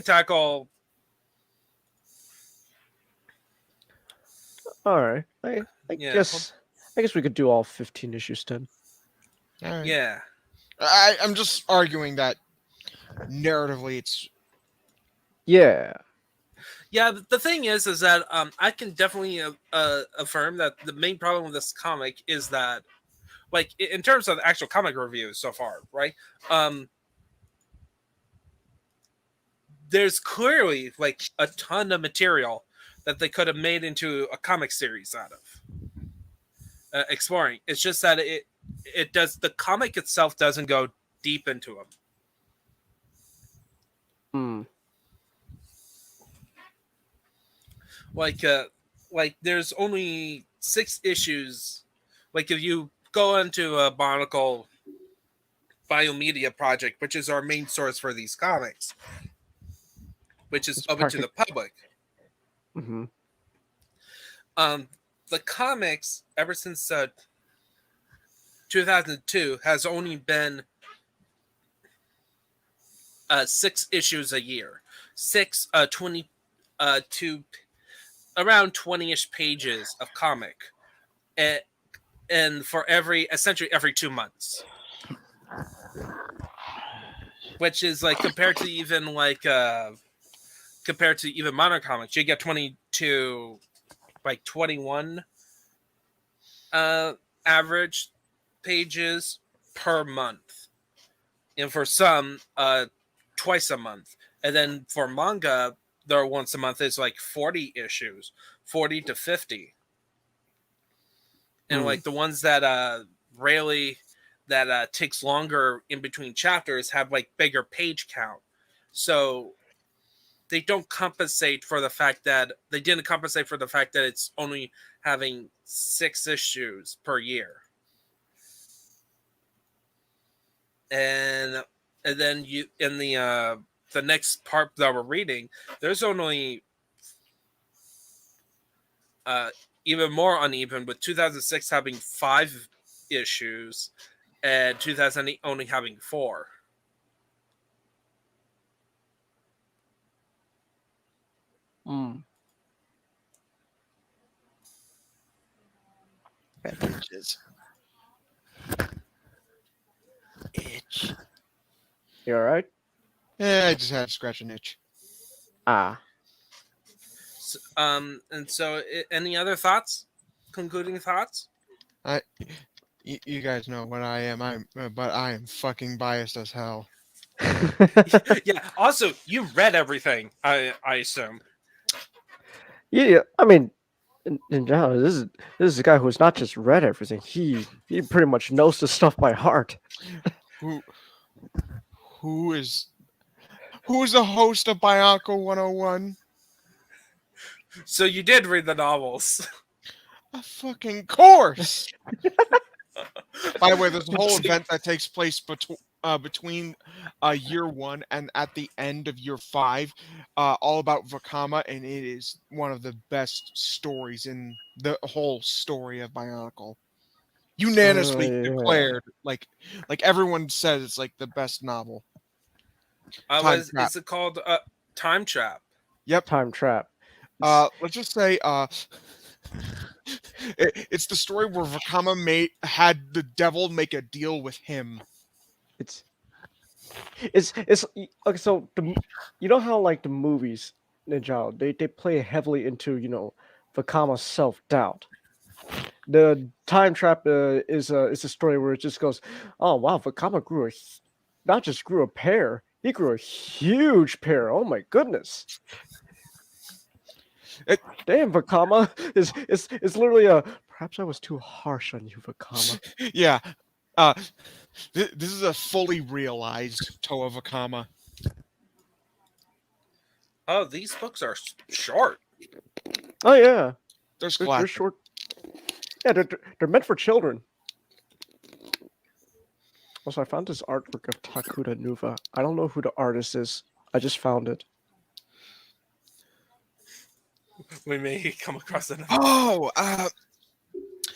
tackle. All right, I guess we could do all 15 issues then. Right. Yeah. I'm just arguing that narratively it's. Yeah. Yeah, the thing is that I can definitely affirm that the main problem with this comic is that, like, in terms of the actual comic reviews so far, right? There's clearly like a ton of material that they could have made into a comic series out of exploring. It's just that the comic itself doesn't go deep into them. Like there's only 6 issues. Like if you go into a Bionicle Biomedia project, which is our main source for these comics, which is open to the public. Mm-hmm. The comics ever since 2002 has only been 6 issues a year. 20 to around 20-ish pages of comic, and for essentially every 2 months, which is like compared to even modern comics, you get 20 to like 21 average pages per month, and for some twice a month. And then for manga, there once a month is like 40 issues, 40 to 50. And like the ones that rarely that takes longer in between chapters have like bigger page count. So they don't compensate for the fact that it's only having 6 issues per year. And then you in the next part that we're reading, there's only even more uneven, with 2006 having 5 issues and 2008 only having 4. Itches. Itch. You all right? Yeah, I just had to scratch an itch. So, and so any other thoughts? Concluding thoughts? You guys know what I am. But I am fucking biased as hell. Yeah. Also, you read everything. I assume. Yeah, I mean, no, this is a guy who's not just read everything. He pretty much knows the stuff by heart. Who who is the host of Bionicle 101? So you did read the novels. A fucking course. By the way, there's a whole event that takes place between year 1 and at the end of year 5, all about Vakama, and it is one of the best stories in the whole story of Bionicle. Unanimously Yeah. declared, like everyone says, it's like the best novel. Is it called Time Trap? Yep. Time Trap. Let's just say, it's the story where Vakama had the devil make a deal with him. It's okay. So you know how like the movies, Ninja, they play heavily into Vakama's self doubt. The Time Trap is a story where it just goes, oh wow, Vakama not just grew a pair, he grew a huge pair. Oh my goodness. Damn, Vakama is literally a. Perhaps I was too harsh on you, Vakama. Yeah. This is a fully realized Toa Vakama. Oh, these books are short. Oh yeah, There's they're short. Yeah, they're meant for children. Also, I found this artwork of Takuda Nuva. I don't know who the artist is. I just found it. We may come across it. Oh,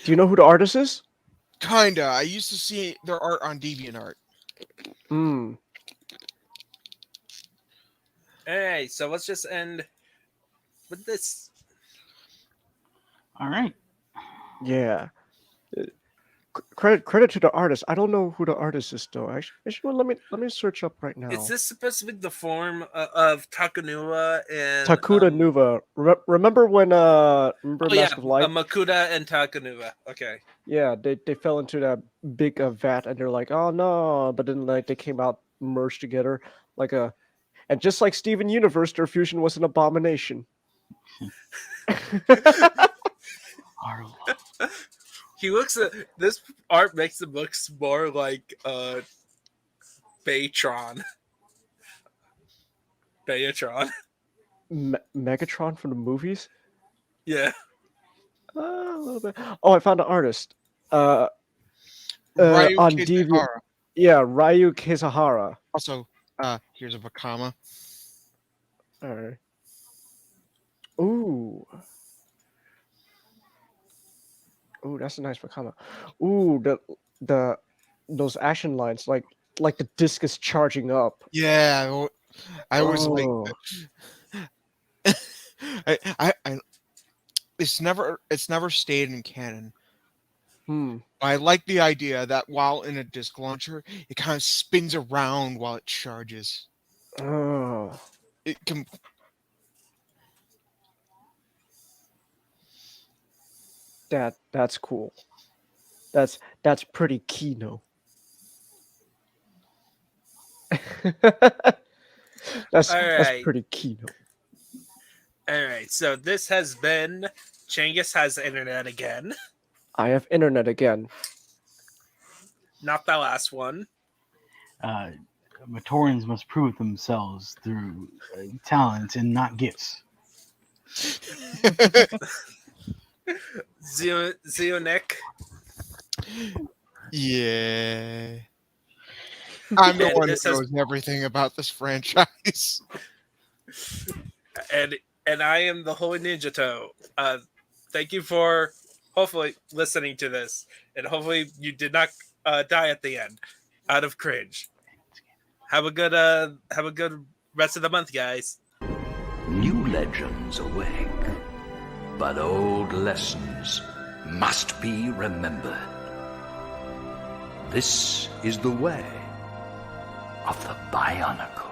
Do you know who the artist is? kinda. I used to see their art on DeviantArt. Hmm. Hey, so let's just end with this. All right. Yeah. Credit to the artist. I don't know who the artist is though. Actually, let me search up right now. Is this supposed to be the form of Takanua and Takuda Nuva. Remember when Mask of Light? Makuda and Takanuva. Okay. Yeah, they fell into that big vat and they're like, oh no, but then like they came out merged together and just like Steven Universe, their fusion was an abomination. Horrible. He looks at this art makes him look more like Baytron. Baytron. Megatron from the movies? Yeah. A little bit. Oh, I found an artist. Ryu On Kizahara. Deviant. Yeah, Ryu Kizahara. Also, here's a Vakama. All right. Ooh. Ooh, that's a nice Vakama. Ooh, those action lines, like the disc is charging up. Yeah, I was Oh. like, I it's never stayed in canon. I like the idea that while in a disc launcher, it kind of spins around while it charges. Oh. It can. That's cool. That's pretty Kino. That's Alright. pretty Kino. All right. So this has been Changus has internet again. I have internet again. Not the last one. Matorians must prove themselves through talent and not gifts. Zeonic. Yeah. I'm the And one this that has- knows everything about this franchise. And I am the Holy Ninja Toe. Thank you for hopefully listening to this, and hopefully you did not die at the end out of cringe. Have a good rest of the month, guys. New legends awake, but old lessons must be remembered. This is the way of the Bionicle.